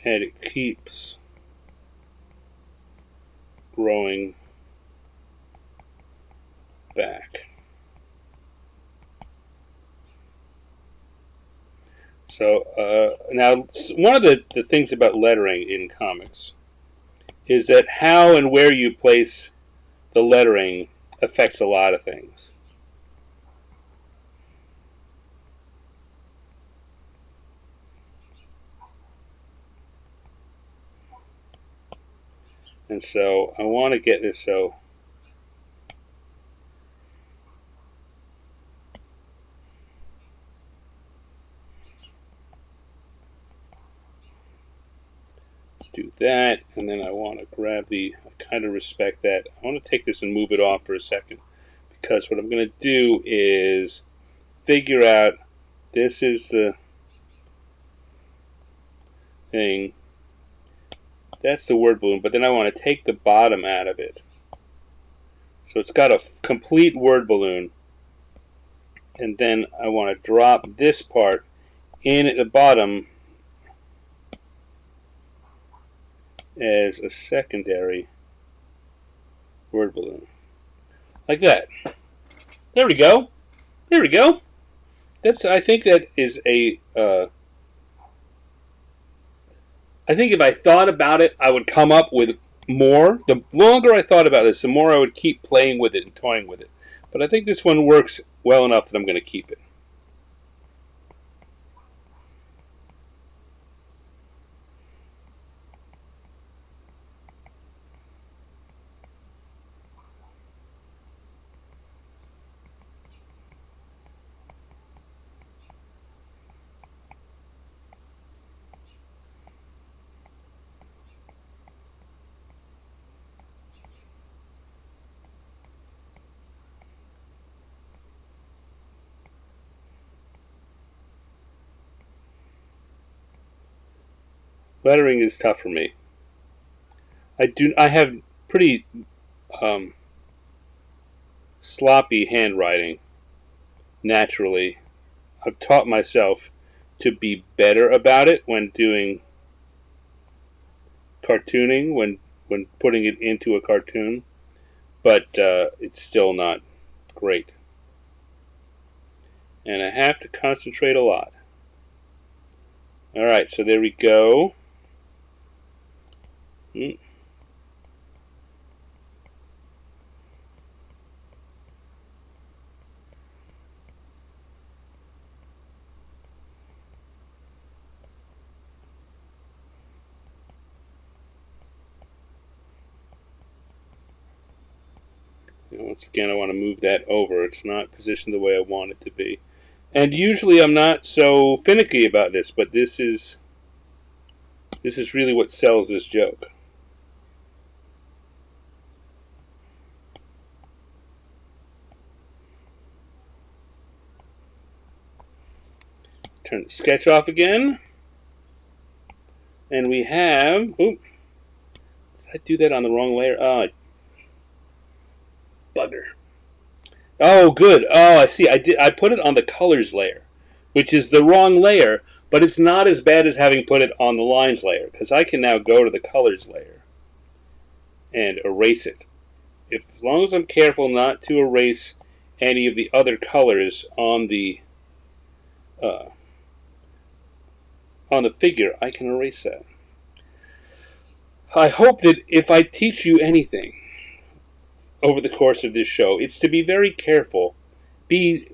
And it keeps growing back. So now one of the things about lettering in comics is that how and where you place the lettering affects a lot of things. And so I want to get this so do that, and then I want to grab I kind of respect that. I want to take this and move it off for a second, because what I'm going to do is figure out this is the thing. That's the word balloon, but then I want to take the bottom out of it. So it's got a complete word balloon. And then I want to drop this part in at the bottom as a secondary word balloon. Like that. There we go. There we go. I think that is a... I think if I thought about it, I would come up with more. The longer I thought about this, the more I would keep playing with it and toying with it. But I think this one works well enough that I'm going to keep it. Lettering is tough for me. I have pretty sloppy handwriting naturally. I've taught myself to be better about it when doing cartooning, when putting it into a cartoon, but it's still not great. And I have to concentrate a lot. Alright, so there we go. Once again, I want to move that over. It's not positioned the way I want it to be. And usually I'm not so finicky about this, but this is really what sells this joke. Turn the sketch off again. And we have... Oop, did I do that on the wrong layer? Bugger. Oh, good. Oh, I see. I put it on the colors layer, which is the wrong layer, but it's not as bad as having put it on the lines layer, because I can now go to the colors layer and erase it. As long as I'm careful not to erase any of the other colors on the figure, I can erase that. I hope that if I teach you anything over the course of this show, it's to be very careful. Be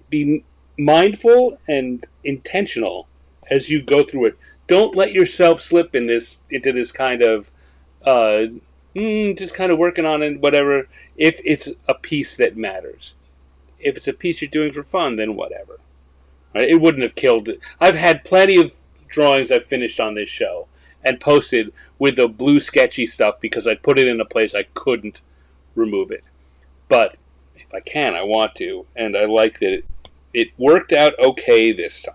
mindful and intentional as you go through it. Don't let yourself slip into this kind of just kind of working on it, whatever. If it's a piece that matters, if it's a piece you're doing for fun, then whatever. Right? It wouldn't have killed it. I've had plenty of drawings I've finished on this show and posted with the blue sketchy stuff because I put it in a place I couldn't remove it. But if I can, I want to, and I like that it worked out okay this time.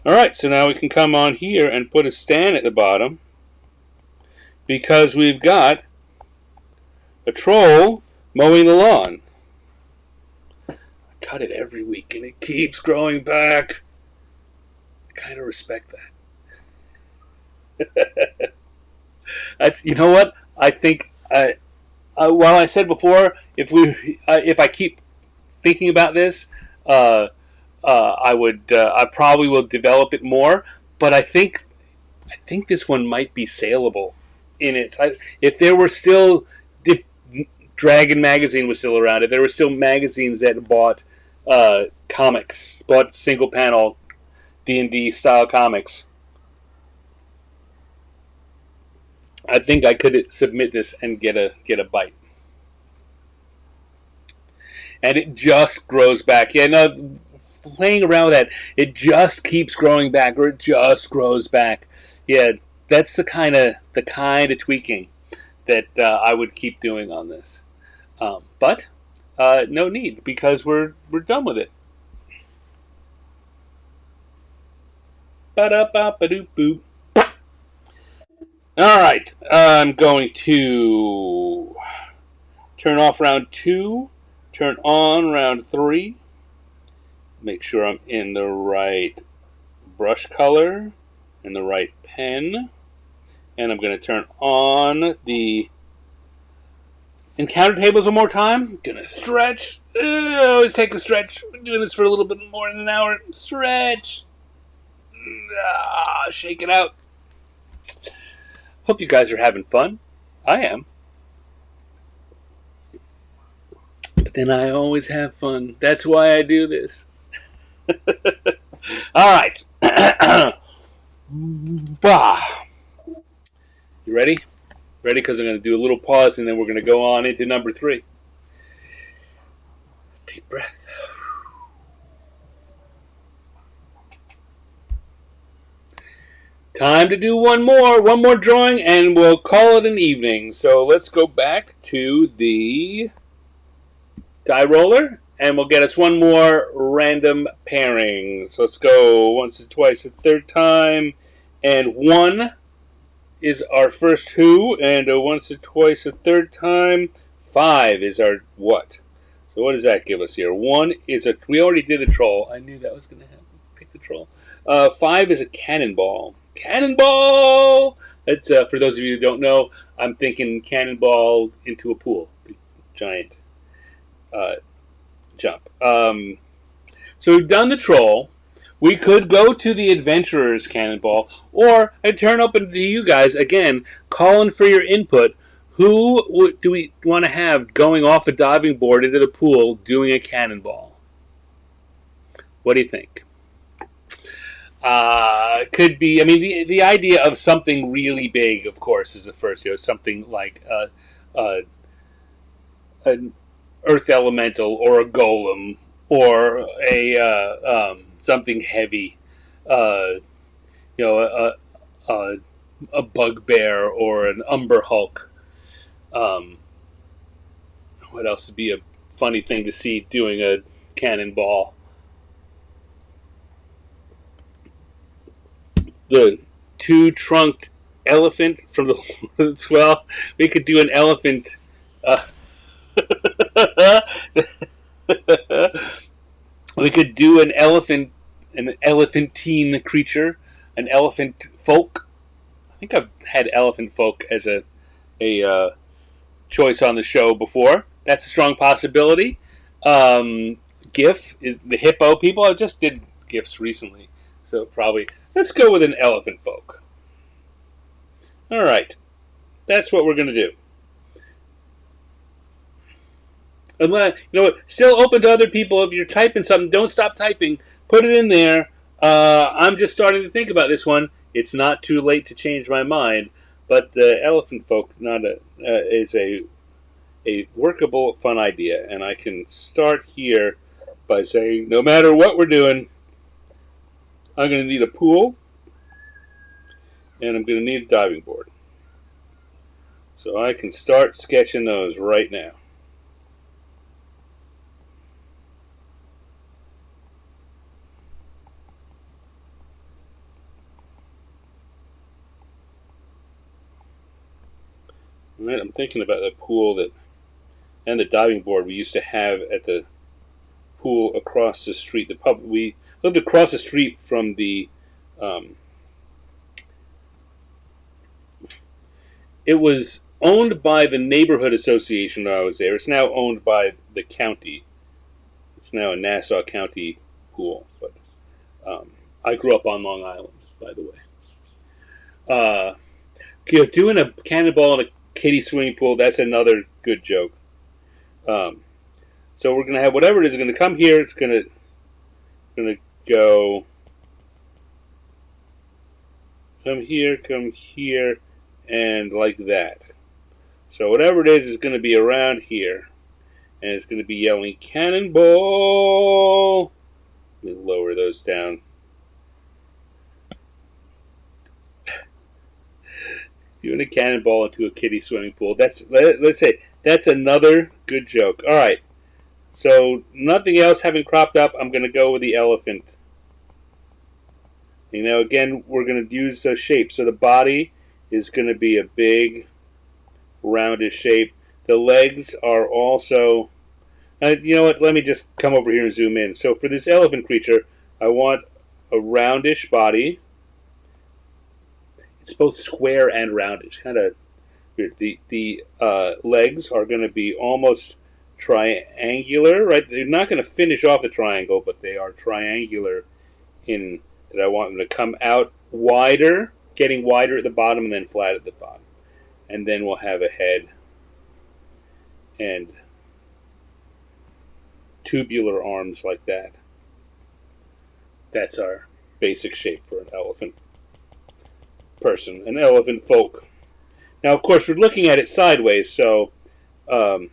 Alright, so now we can come on here and put a stand at the bottom because we've got a troll mowing the lawn. I cut it every week and it keeps growing back. I kind of respect that. That's, you know what? I think, while I said before, if I keep thinking about this, I probably will develop it more. But I think this one might be saleable in it. If Dragon Magazine was still around, if there were still magazines that bought comics, bought single panel D&D style comics, I think I could submit this and get a bite. And it just grows back. Yeah, no, playing around with that, it just keeps growing back, or it just grows back. Yeah, that's the kind of tweaking that I would keep doing on this. But no need, because we're done with it. Ba-da-ba-ba-doop-boop. Alright, I'm going to turn off round 2, turn on round 3, make sure I'm in the right brush color, and the right pen, and I'm going to turn on the encounter tables one more time. Gonna stretch. Always take a stretch. Been doing this for a little bit more than an hour. Stretch. Shake it out. Hope you guys are having fun. I am. But then I always have fun. That's why I do this. Alright. You ready? Ready? Because I'm going to do a little pause and then we're going to go on into number 3. Deep breath. Time to do one more drawing, and we'll call it an evening. So let's go back to the die roller, and we'll get us one more random pairing. So let's go once or twice a third time, and 1 is our first who, and once or twice a third time, 5 is our what. So what does that give us here? 1 is a... We already did the troll. I knew that was going to happen. Pick the troll. 5 is a cannonball. Cannonball! That's, for those of you who don't know, I'm thinking cannonball into a pool. Big, giant jump. So we've done the troll. We could go to the adventurer's cannonball, or I'd turn open to you guys again, calling for your input. Who do we want to have going off a diving board into the pool doing a cannonball? What do you think? Could be. I mean, the idea of something really big, of course, is the first. Something like an earth elemental or a golem or a something heavy. You know, a bugbear or an umber hulk. What else would be a funny thing to see doing a cannonball? The two-trunked elephant from the well, we could do an elephant. We could do an elephant, an elephantine creature, an elephant folk. I think I've had Elephantfolk as a choice on the show before. That's a strong possibility. GIF is the hippo people. I just did GIFs recently, so probably let's go with an Elephantfolk. All right, that's what we're going to do. And you know what? Still open to other people. If you're typing something, don't stop typing. Put it in there. I'm just starting to think about this one. It's not too late to change my mind, but the Elephantfolk is a workable, fun idea, and I can start here by saying, no matter what we're doing, I'm going to need a pool, and I'm going to need a diving board. So I can start sketching those right now. Right, I'm thinking about the pool and the diving board we used to have at the pool across the street. We lived across the street from the. It was owned by the neighborhood association when I was there. It's now owned by the county. It's now a Nassau County pool, but I grew up on Long Island, by the way. Doing a cannonball in a kiddie swimming pool, that's another good joke. So we're going to have whatever it is going to come here. It's going to go come here, and like that. So whatever it is going to be around here, and it's going to be yelling cannonball. Let me lower those down. Doing a cannonball into a kiddie swimming pool. Let's say that's another good joke. All right. So nothing else having cropped up, I'm going to go with the elephant. You know, again, we're going to use a shape. So the body is going to be a big, roundish shape. The legs are also. You know what? Let me just come over here and zoom in. So for this elephant creature, I want a roundish body. It's both square and roundish. Kind of weird. The legs are going to be almost triangular, right? They're not going to finish off a triangle, but they are triangular in that I want them to come out wider, getting wider at the bottom and then flat at the bottom. And then we'll have a head and tubular arms like that. That's our basic shape for an elephant person, an Elephantfolk. Now, of course, we're looking at it sideways, so and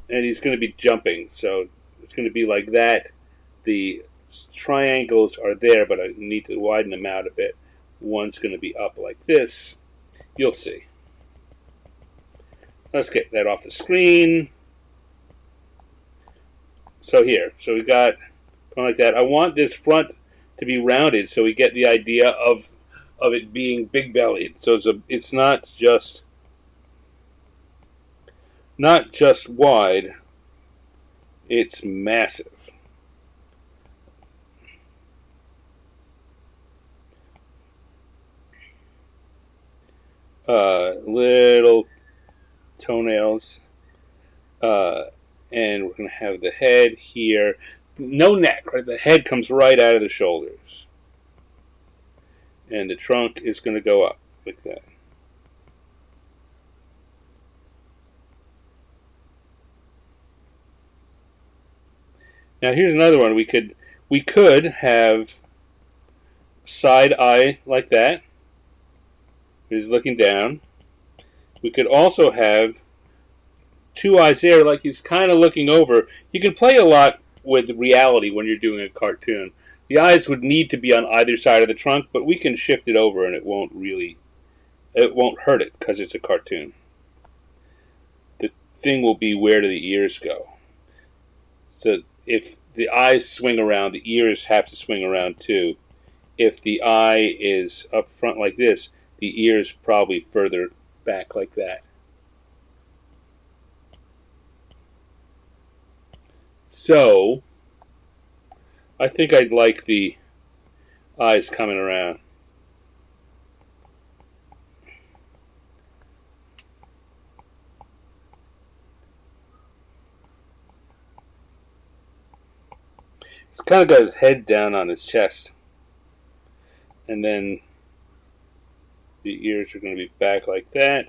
he's going to be jumping, so it's going to be like that. The triangles are there, but I need to widen them out a bit. One's going to be up like this. You'll see. Let's get that off the screen. So here, so we got going like that. I want this front to be rounded, so we get the idea of it being big bellied. So it's not just not just wide, it's massive. Little toenails, and we're going to have the head here. No neck, right? The head comes right out of the shoulders, and the trunk is going to go up like that. Now here's another one. We could have side eye like that. He's looking down. We could also have two eyes there, like he's kind of looking over. You can play a lot with reality when you're doing a cartoon. The eyes would need to be on either side of the trunk, but we can shift it over and it won't hurt it because it's a cartoon. The thing will be, where do the ears go? So if the eyes swing around, the ears have to swing around too. If the eye is up front like this, the ears probably further back like that. So I think I'd like the eyes coming around. He's kind of got his head down on his chest. And then the ears are going to be back like that.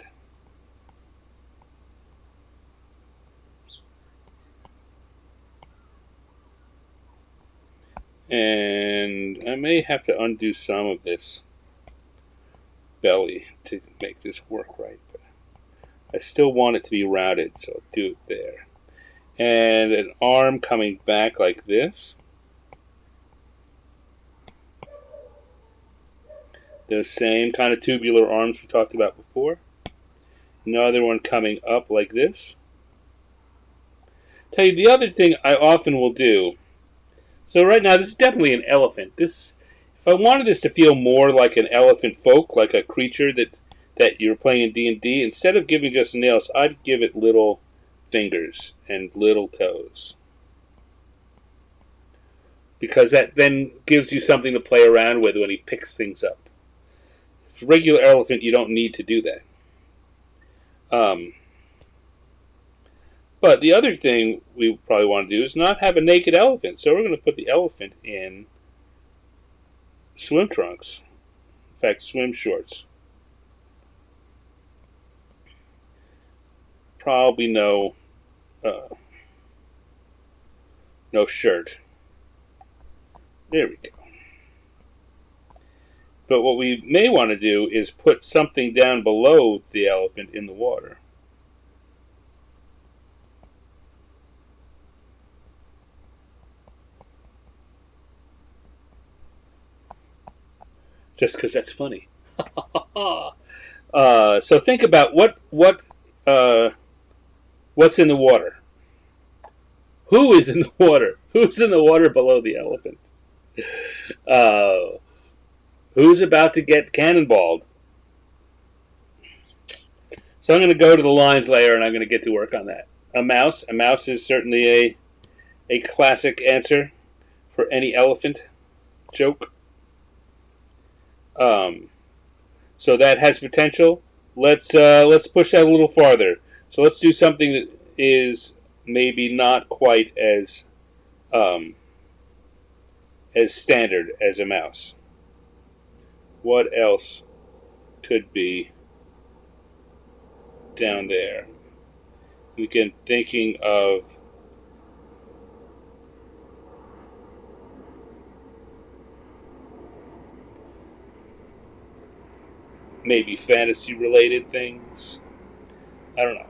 And I may have to undo some of this belly to make this work right. But I still want it to be rounded, so I'll do it there. And an arm coming back like this. Those same kind of tubular arms we talked about before. Another one coming up like this. Tell you the other thing I often will do. So right now this is definitely an elephant. If I wanted this to feel more like an Elephantfolk, like a creature that you're playing in D&D, instead of giving just nails, I'd give it little fingers and little toes. Because that then gives you something to play around with when he picks things up. For a regular elephant, you don't need to do that. But the other thing we probably want to do is not have a naked elephant. So we're going to put the elephant in swim trunks. In fact, swim shorts. Probably no shirt. There we go. But what we may want to do is put something down below the elephant in the water. Just because that's funny. So think about what's in the water. Who is in the water? Who's in the water below the elephant? Who's about to get cannonballed? So I'm going to go to the lines layer and I'm going to get to work on that. A mouse. A mouse is certainly a classic answer for any elephant joke. So that has potential. Let's push that a little farther. So let's do something that is maybe not quite as standard as a mouse. What else could be down there? Again, thinking of maybe fantasy-related things. I don't know.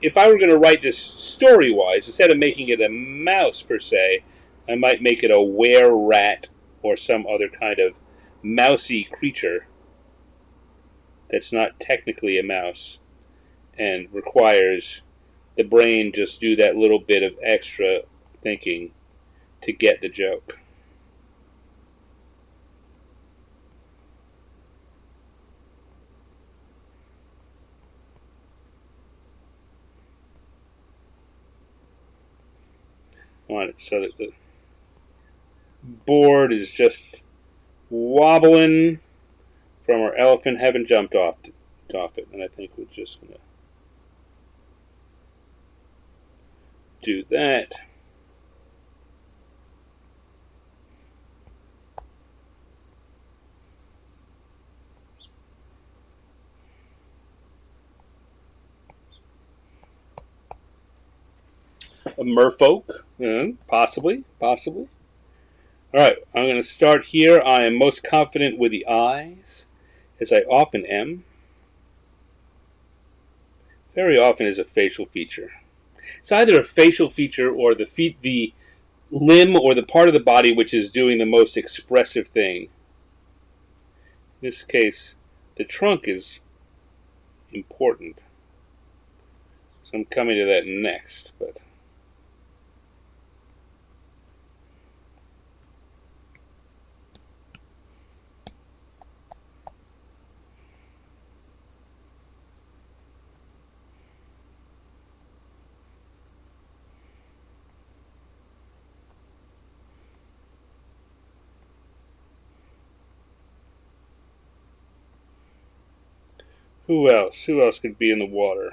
If I were going to write this story-wise, instead of making it a mouse per se, I might make it a were-rat or some other kind of mousy creature that's not technically a mouse and requires the brain just do that little bit of extra thinking to get the joke. I want it so that the board is just wobbling from our elephant having jumped off it. And I think we're just going to do that. A merfolk, possibly. All right, I'm going to start here. I am most confident with the eyes, as I often am. Very often is a facial feature. It's either a facial feature or the limb or the part of the body which is doing the most expressive thing. In this case, the trunk is important. So I'm coming to that next, but who else? Who else could be in the water?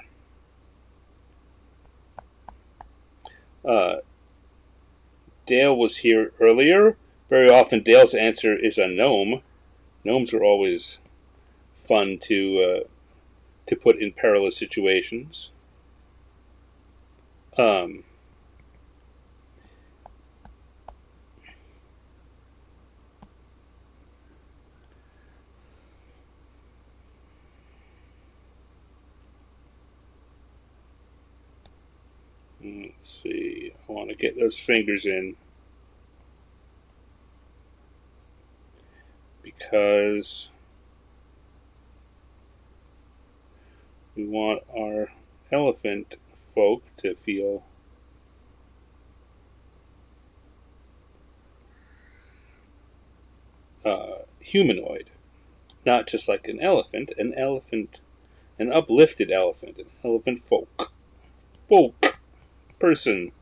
Dale was here earlier. Very often Dale's answer is a gnome. Gnomes are always fun to put in perilous situations. Let's see. I want to get those fingers in because we want our elephant folk to feel humanoid, not just like an elephant, an uplifted elephant, an elephant folk person.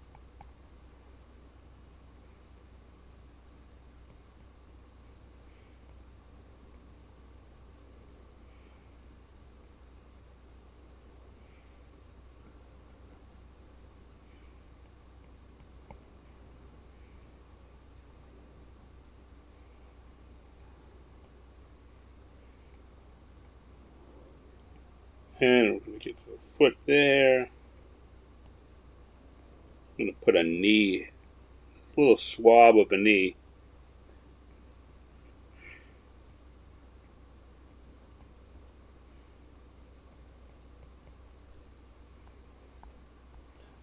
And we're going to get the foot there. I'm going to put a knee, a little swab of a knee.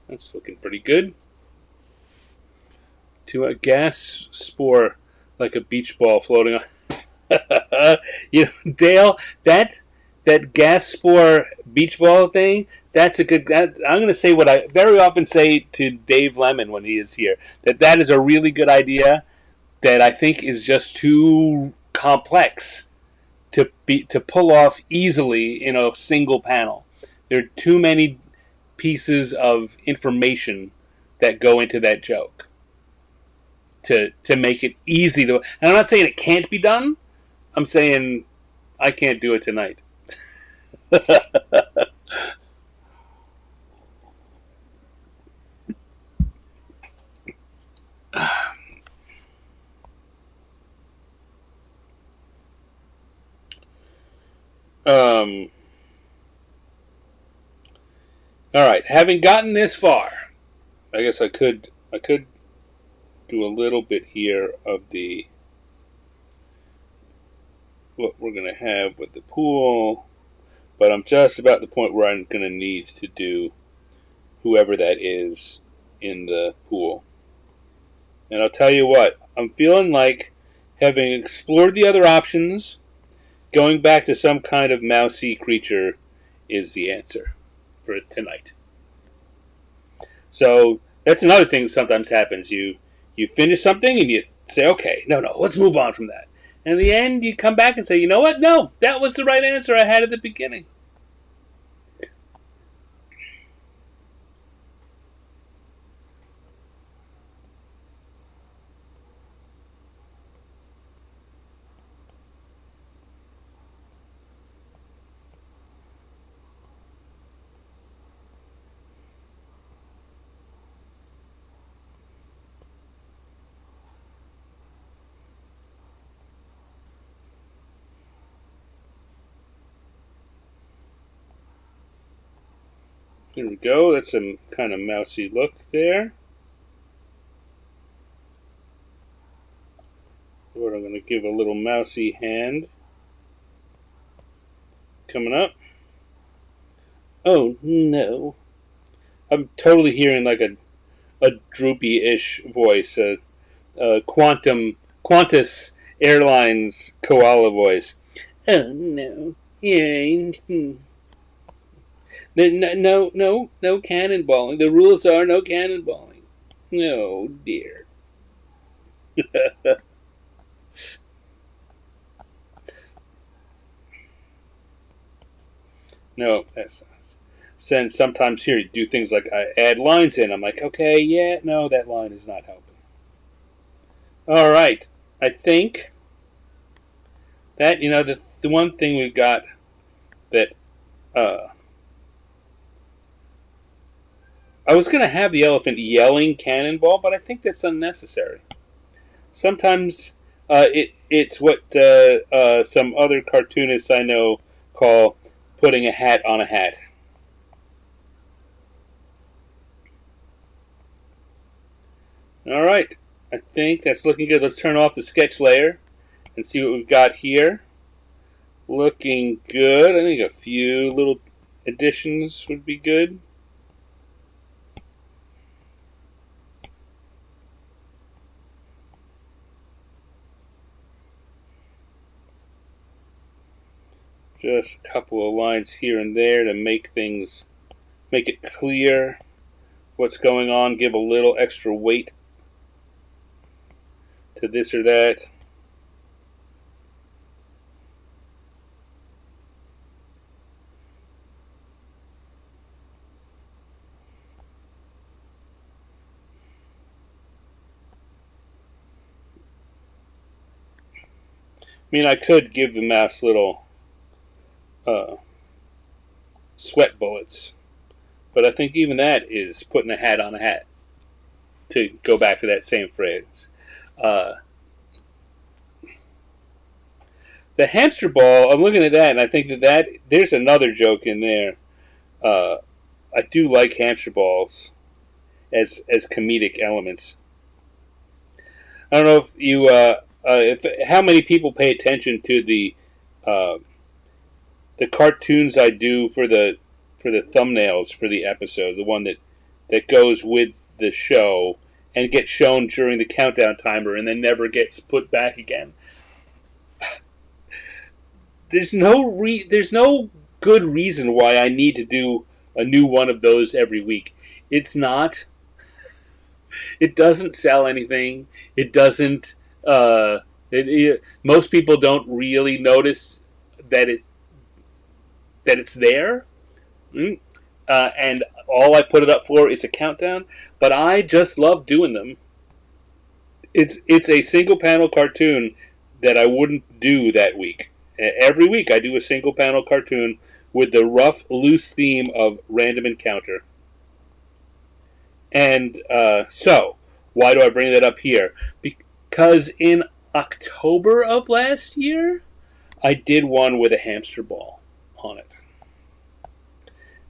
That's looking pretty good. To a gas spore like a beach ball floating on. Dale, that gas spore beach ball thing, that's a good. I'm going to say what I very often say to Dave Lemon when he is here. That is a really good idea that I think is just too complex to pull off easily in a single panel. There are too many pieces of information that go into that joke to make it easy to. And I'm not saying it can't be done. I'm saying I can't do it tonight. All right. Having gotten this far, I guess I could do a little bit here of the what we're going to have with the pool, but I'm just about the point where I'm going to need to do whoever that is in the pool. And I'll tell you what, I'm feeling like, having explored the other options, going back to some kind of mousy creature is the answer for tonight. So that's another thing that sometimes happens. You finish something and you say, okay, no, let's move on from that. And in the end, you come back and say, you know what? No, that was the right answer I had at the beginning. Here we go. That's some kind of mousy look there. Or I'm going to give a little mousy hand. Coming up. Oh, no. I'm totally hearing like a droopy-ish voice. Qantas Airlines koala voice. Oh, no. Yeah. No cannonballing. The rules are no cannonballing. Oh, dear. No, that's since sometimes here you do things like I add lines in. I'm like, okay, yeah, no, that line is not helping. All right, I think that the one thing we've got that I was gonna have the elephant yelling cannonball, but I think that's unnecessary. Sometimes it's what some other cartoonists I know call putting a hat on a hat. All right, I think that's looking good. Let's turn off the sketch layer and see what we've got here. Looking good. I think a few little additions would be good. Just a couple of lines here and there to make it clear what's going on. Give a little extra weight to this or that. I mean, I could give the mouse little sweat bullets, but I think even that is putting a hat on a hat, to go back to that same phrase. Uh, the hamster ball, I'm looking at that, and I think that there's another joke in there. I do like hamster balls as comedic elements. I don't know if you how many people pay attention to uh, the cartoons I do for the thumbnails for the episode, the one that goes with the show and gets shown during the countdown timer and then never gets put back again. There's no good reason why I need to do a new one of those every week. It's not. It doesn't sell anything. It doesn't. Most people don't really notice that it's there. And all I put it up for is a countdown. But I just love doing them. It's a single panel cartoon that I wouldn't do that week. Every week I do a single panel cartoon with the rough, loose theme of random encounter. And so, why do I bring that up here? Because in October of last year, I did one with a hamster ball on it.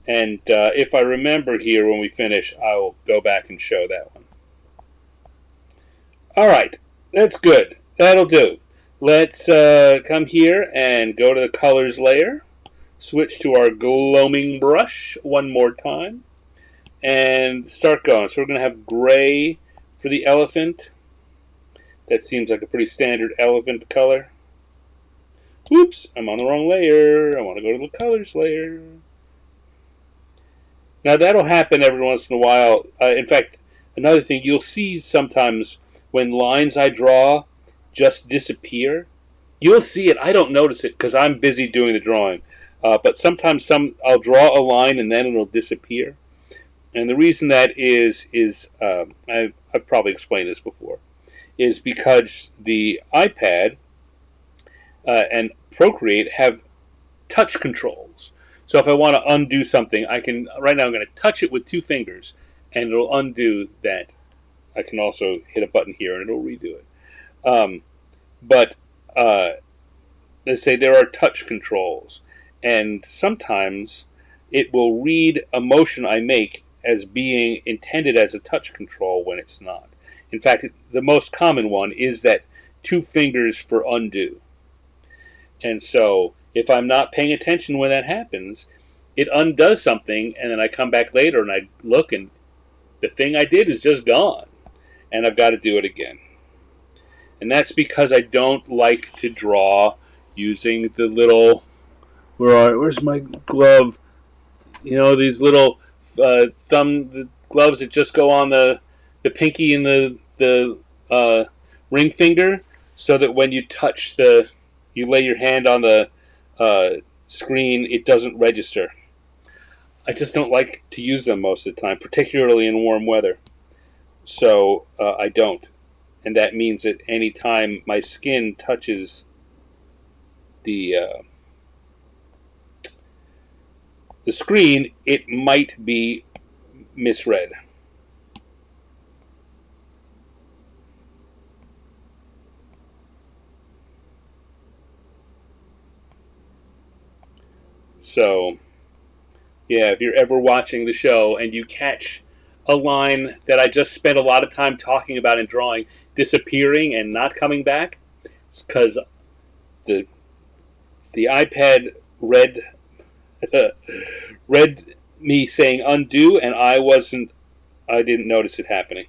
And if I remember here when we finish, I'll go back and show that one. All right, that's good. That'll do. Let's come here and go to the colors layer. Switch to our gloaming brush one more time. And start going. So we're going to have gray for the elephant. That seems like a pretty standard elephant color. Whoops, I'm on the wrong layer. I want to go to the colors layer. Now that'll happen every once in a while. In fact, another thing you'll see sometimes when lines I draw just disappear. You'll see it. I don't notice it because I'm busy doing the drawing. But sometimes I'll draw a line and then it'll disappear. And the reason that is I've probably explained this before, is because the iPad and Procreate have touch controls. So if I want to undo something, I can. Right now I'm going to touch it with 2 fingers, and it'll undo that. I can also hit a button here, and it'll redo it. But let's say there are touch controls, and sometimes it will read a motion I make as being intended as a touch control when it's not. In fact, the most common one is that 2 fingers for undo. And so if I'm not paying attention when that happens, it undoes something, and then I come back later and I look, and the thing I did is just gone, and I've got to do it again. And that's because I don't like to draw using the little, where's my glove? You know, these little thumb gloves that just go on the pinky and the ring finger, so that when you touch you lay your hand on the screen, it doesn't register. I just don't like to use them most of the time, particularly in warm weather. So I don't. And that means that any time my skin touches the screen, it might be misread. So, yeah, if you're ever watching the show and you catch a line that I just spent a lot of time talking about in drawing disappearing and not coming back, it's because the iPad read read me saying undo, and I didn't notice it happening.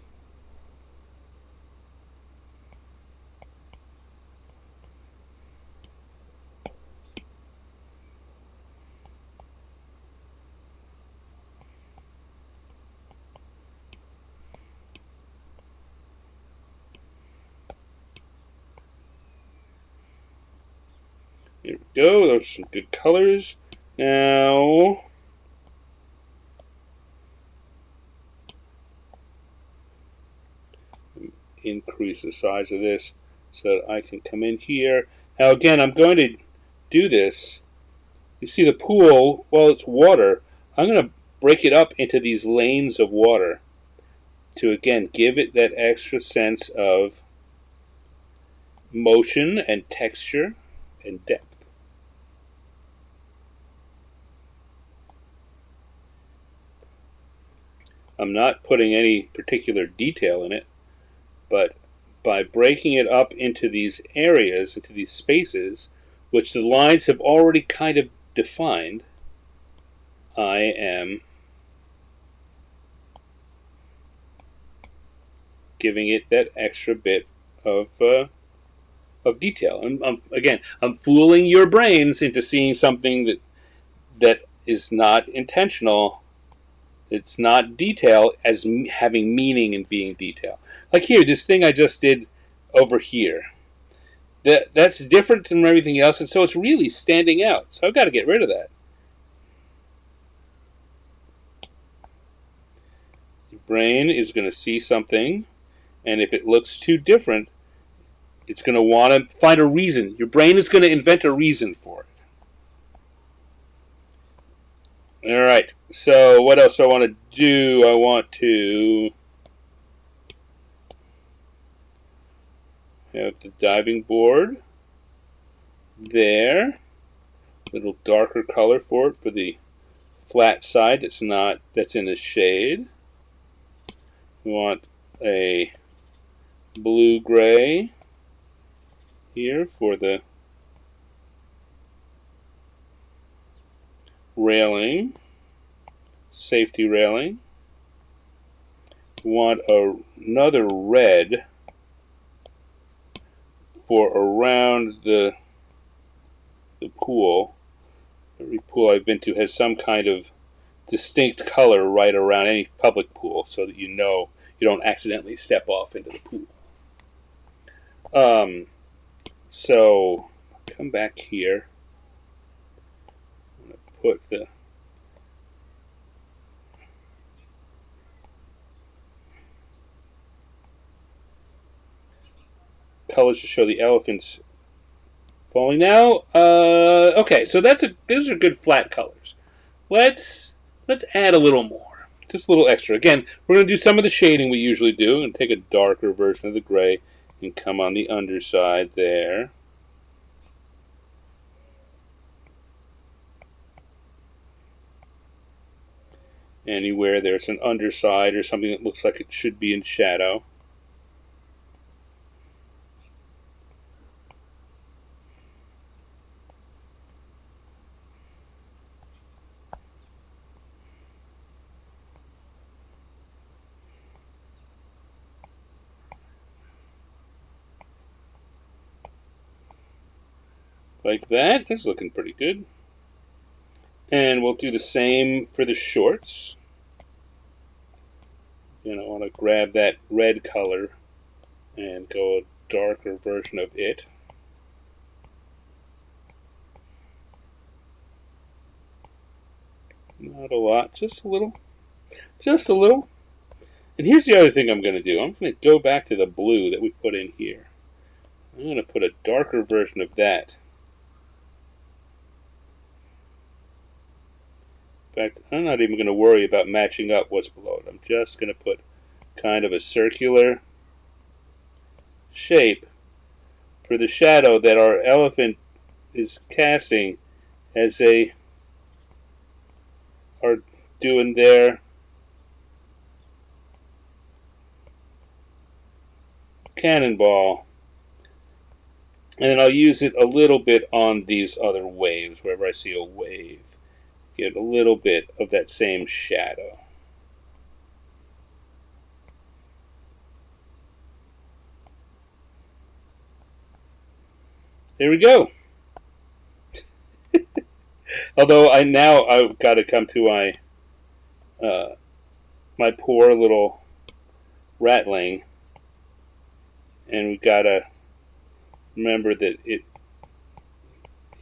Here we go. Those are some good colors. Now, increase the size of this so that I can come in here. Now, again, I'm going to do this. You see the pool, well, it's water. I'm going to break it up into these lanes of water to, again, give it that extra sense of motion and texture and depth. I'm not putting any particular detail in it, but by breaking it up into these areas, into these spaces, which the lines have already kind of defined, I am giving it that extra bit of detail. And again, I'm fooling your brains into seeing something that is not intentional. It's not detail as having meaning and being detail. Like here, this thing I just did over here. That's different from everything else, and so it's really standing out. So I've got to get rid of that. The brain is going to see something, and if it looks too different, it's going to want to find a reason. Your brain is going to invent a reason for it. Alright, so what else do I want to do? I want to have the diving board there. A little darker color for it for the flat side that's in the shade. We want a blue-gray here for the railing, safety railing. We want another red for around the pool. Every pool I've been to has some kind of distinct color right around any public pool, so that you know you don't accidentally step off into the pool. So come back here. I'm going to put the colors to show the elephants falling now. Okay, so those are good flat colors. Let's add a little more, just a little extra. Again, we're going to do some of the shading we usually do, and take a darker version of the gray and come on the underside there. anywhere there's an underside or something that looks like it should be in shadow. Like that. That's looking pretty good. And we'll do the same for the shorts. I want to grab that red color and go a darker version of it. Not a lot, just a little. Just a little. And here's the other thing I'm going to do. I'm going to go back to the blue that we put in here. I'm going to put a darker version of that. In fact, I'm not even going to worry about matching up what's below it. I'm just going to put kind of a circular shape for the shadow that our elephant is casting as they are doing their cannonball. And then I'll use it a little bit on these other waves, wherever I see a wave. Get a little bit of that same shadow. There we go. Although I've got to come to my poor little ratling, and we've got to remember that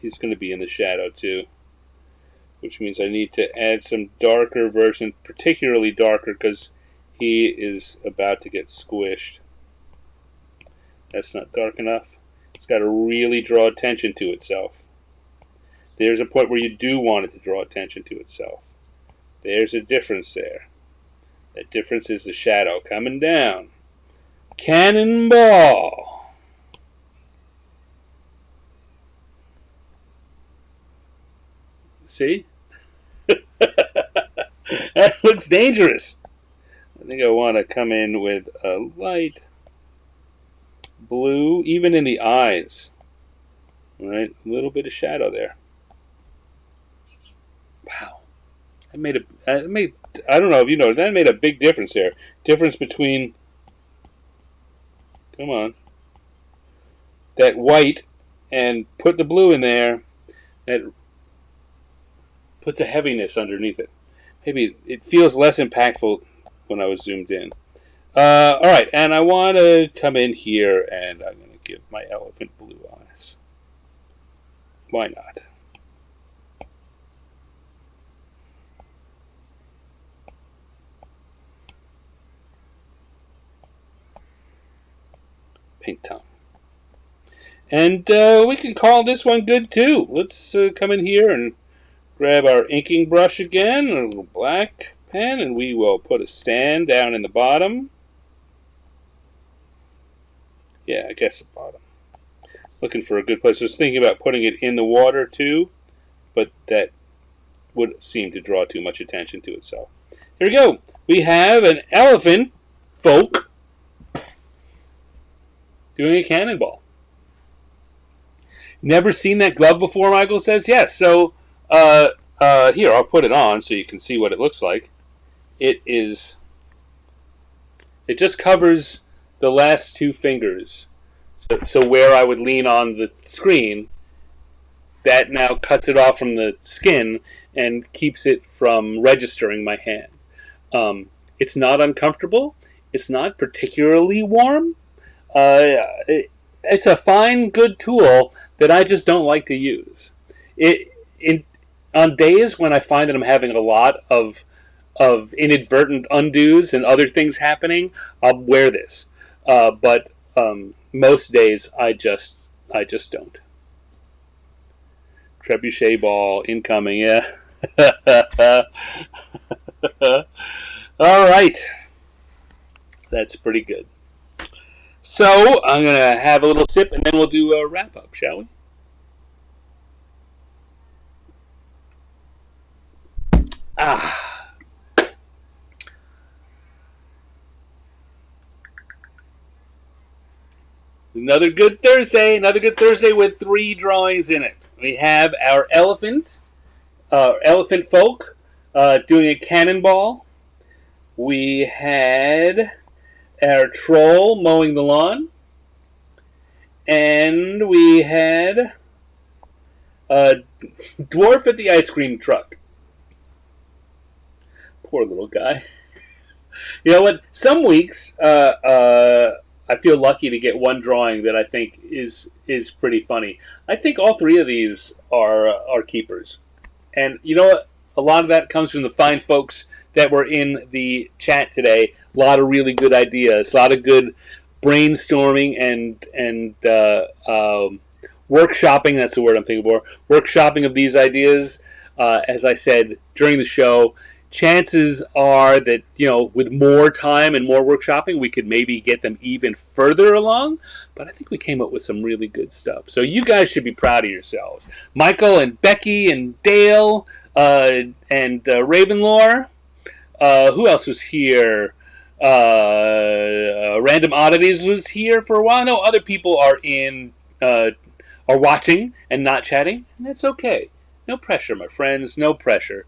he's going to be in the shadow too, which means I need to add some darker version, particularly darker because he is about to get squished. That's not dark enough. It's got to really draw attention to itself. There's a point where you do want it to draw attention to itself. There's a difference there. That difference is the shadow coming down. Cannonball! See? That looks dangerous. I think I want to come in with a light blue, even in the eyes. All right, a little bit of shadow there. Wow. I don't know if you know, that made a big difference there. Difference between, come on, that white and put the blue in there. That puts a heaviness underneath it. Maybe it feels less impactful when I was zoomed in. All right, and I want to come in here and I'm going to give my elephant blue eyes. Why not? Pink tongue. And we can call this one good too. Let's come in here and grab our inking brush again, a little black pen, and we will put a stand down in the bottom. Yeah, I guess the bottom. Looking for a good place. I was thinking about putting it in the water too, but that would seem to draw too much attention to itself. Here we go. We have an Elephantfolk doing a cannonball. Never seen that glove before, Michael says. Yes, so here, I'll put it on so you can see what it looks like. It just covers the last two fingers. So where I would lean on the screen, that now cuts it off from the skin and keeps it from registering my hand. It's not uncomfortable. It's not particularly warm. It's a fine, good tool that I just don't like to use. On days when I find that I'm having a lot of inadvertent undos and other things happening, I'll wear this. But most days I just don't. Trebuchet ball incoming, yeah. All right, that's pretty good. So I'm gonna have a little sip and then we'll do a wrap up, shall we? Another good Thursday. Another good Thursday with 3 drawings in it. We have our Elephantfolk doing a Cannonball. We had our troll mowing the lawn. And we had a Dwarf at the ice cream truck. Poor little guy. You know what? Some weeks I feel lucky to get one drawing that I think is pretty funny. I think all 3 of these are keepers. And you know what? A lot of that comes from the fine folks that were in the chat today. A lot of really good ideas. A lot of good brainstorming and workshopping. That's the word I'm thinking for. Workshopping of these ideas. As I said during the show, chances are that, with more time and more workshopping, we could maybe get them even further along. But I think we came up with some really good stuff. So you guys should be proud of yourselves. Michael and Becky and Dale and Ravenlore. Who else was here? Random Oddities was here for a while. No, other people are watching and not chatting, and that's okay. No pressure, my friends. No pressure.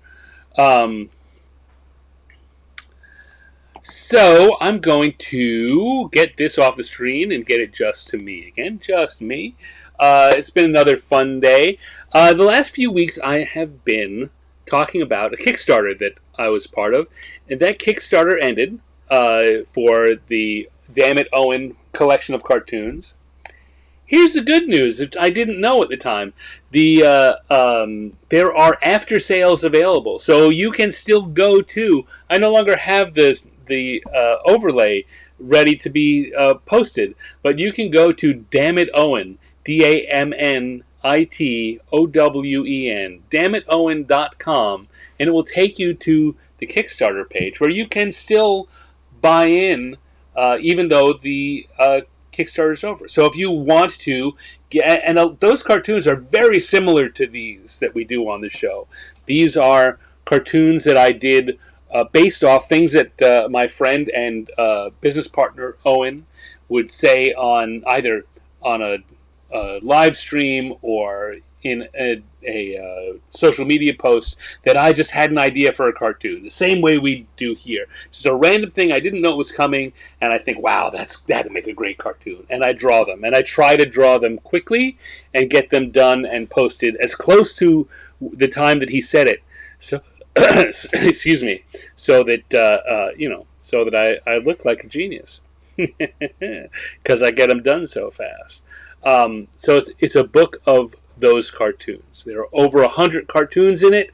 So I'm going to get this off the screen and get it just to me again. Just me. It's been another fun day. The last few weeks I have been talking about a Kickstarter that I was part of, and that Kickstarter ended for the Damn It Owen collection of cartoons. Here's the good news that I didn't know at the time. There are after sales available, so you can still go to. I no longer have the overlay ready to be posted, but you can go to Damn It Owen, DAMNITOWEN, dammitowen.com, and it will take you to the Kickstarter page where you can still buy in, even though the Kickstarter is over. So if you want to get, and those cartoons are very similar to these that we do on the show. These are cartoons that I did based off things that my friend and business partner Owen would say on either on a live stream or in a social media post that I just had an idea for a cartoon. The same way we do here. Just a random thing I didn't know was coming, and I think, wow, that'd make a great cartoon. And I draw them, and I try to draw them quickly and get them done and posted as close to the time that he said it. So, excuse me, so that so that I look like a genius because I get them done so fast. So it's a book of those cartoons. There are over 100 cartoons in it.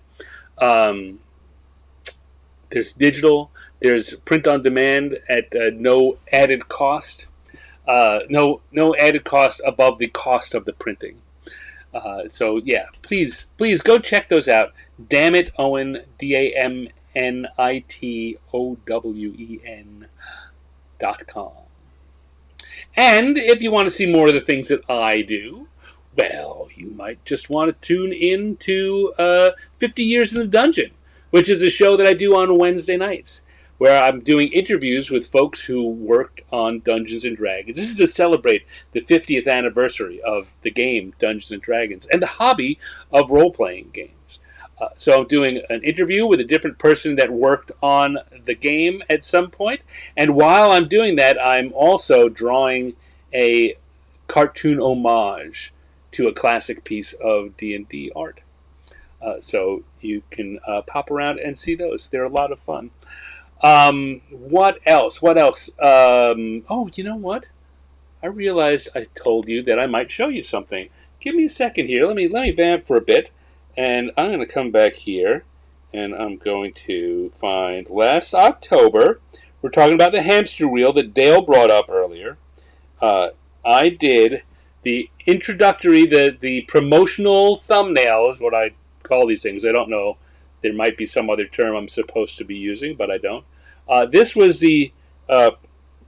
There's digital. There's print on demand at no added cost. No added cost above the cost of the printing. So yeah, please go check those out. Damn it, Owen, DAMNITOWEN.com. And if you want to see more of the things that I do, well, you might just want to tune in to 50 Years in the Dungeon, which is a show that I do on Wednesday nights, where I'm doing interviews with folks who worked on Dungeons & Dragons. This is to celebrate the 50th anniversary of the game Dungeons & Dragons and the hobby of role-playing games. So I'm doing an interview with a different person that worked on the game at some point. And while I'm doing that, I'm also drawing a cartoon homage to a classic piece of D&D art. So you can pop around and see those. They're a lot of fun. What else? Oh, you know what? I realized I told you that I might show you something. Give me a second here. Let me vamp for a bit. And I'm going to come back here, and I'm going to find last October. We're talking about the hamster wheel that Dale brought up earlier. I did the introductory, the promotional thumbnail is what I call these things. I don't know. There might be some other term I'm supposed to be using, but I don't. This was the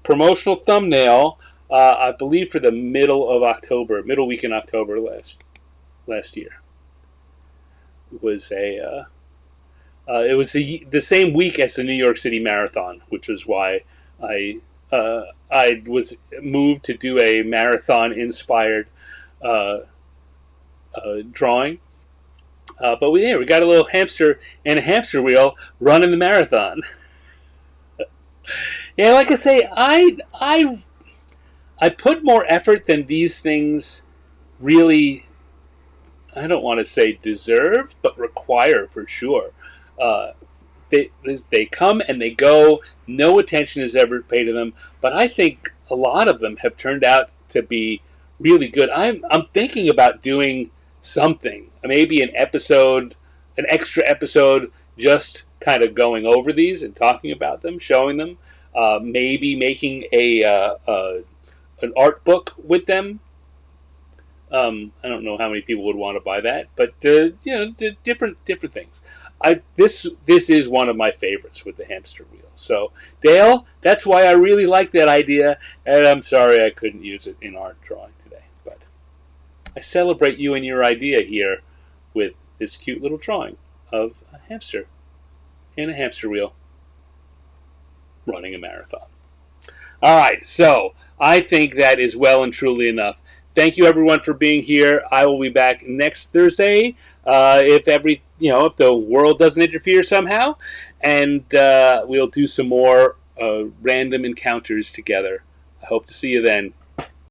promotional thumbnail, I believe, for the middle week in October last year. It was the same week as the New York City Marathon, which was why I I was moved to do a marathon-inspired uh, drawing. But we got a little hamster and a hamster wheel running the marathon. Yeah, like I say, I put more effort than these things really. I don't want to say deserve, but require for sure. Uh, they come and they go. No attention is ever paid to them. But I think a lot of them have turned out to be really good. I'm thinking about doing something, maybe an episode, an extra episode, just kind of going over these and talking about them, showing them. Maybe making an art book with them. I don't know how many people would want to buy that, but different things. This is one of my favorites with the hamster wheel. So Dale, that's why I really like that idea, and I'm sorry I couldn't use it in art drawing today. But I celebrate you and your idea here with this cute little drawing of a hamster and a hamster wheel running a marathon. All right, so I think that is well and truly enough. Thank you, everyone, for being here. I will be back next Thursday if if the world doesn't interfere somehow, and we'll do some more random encounters together. I hope to see you then.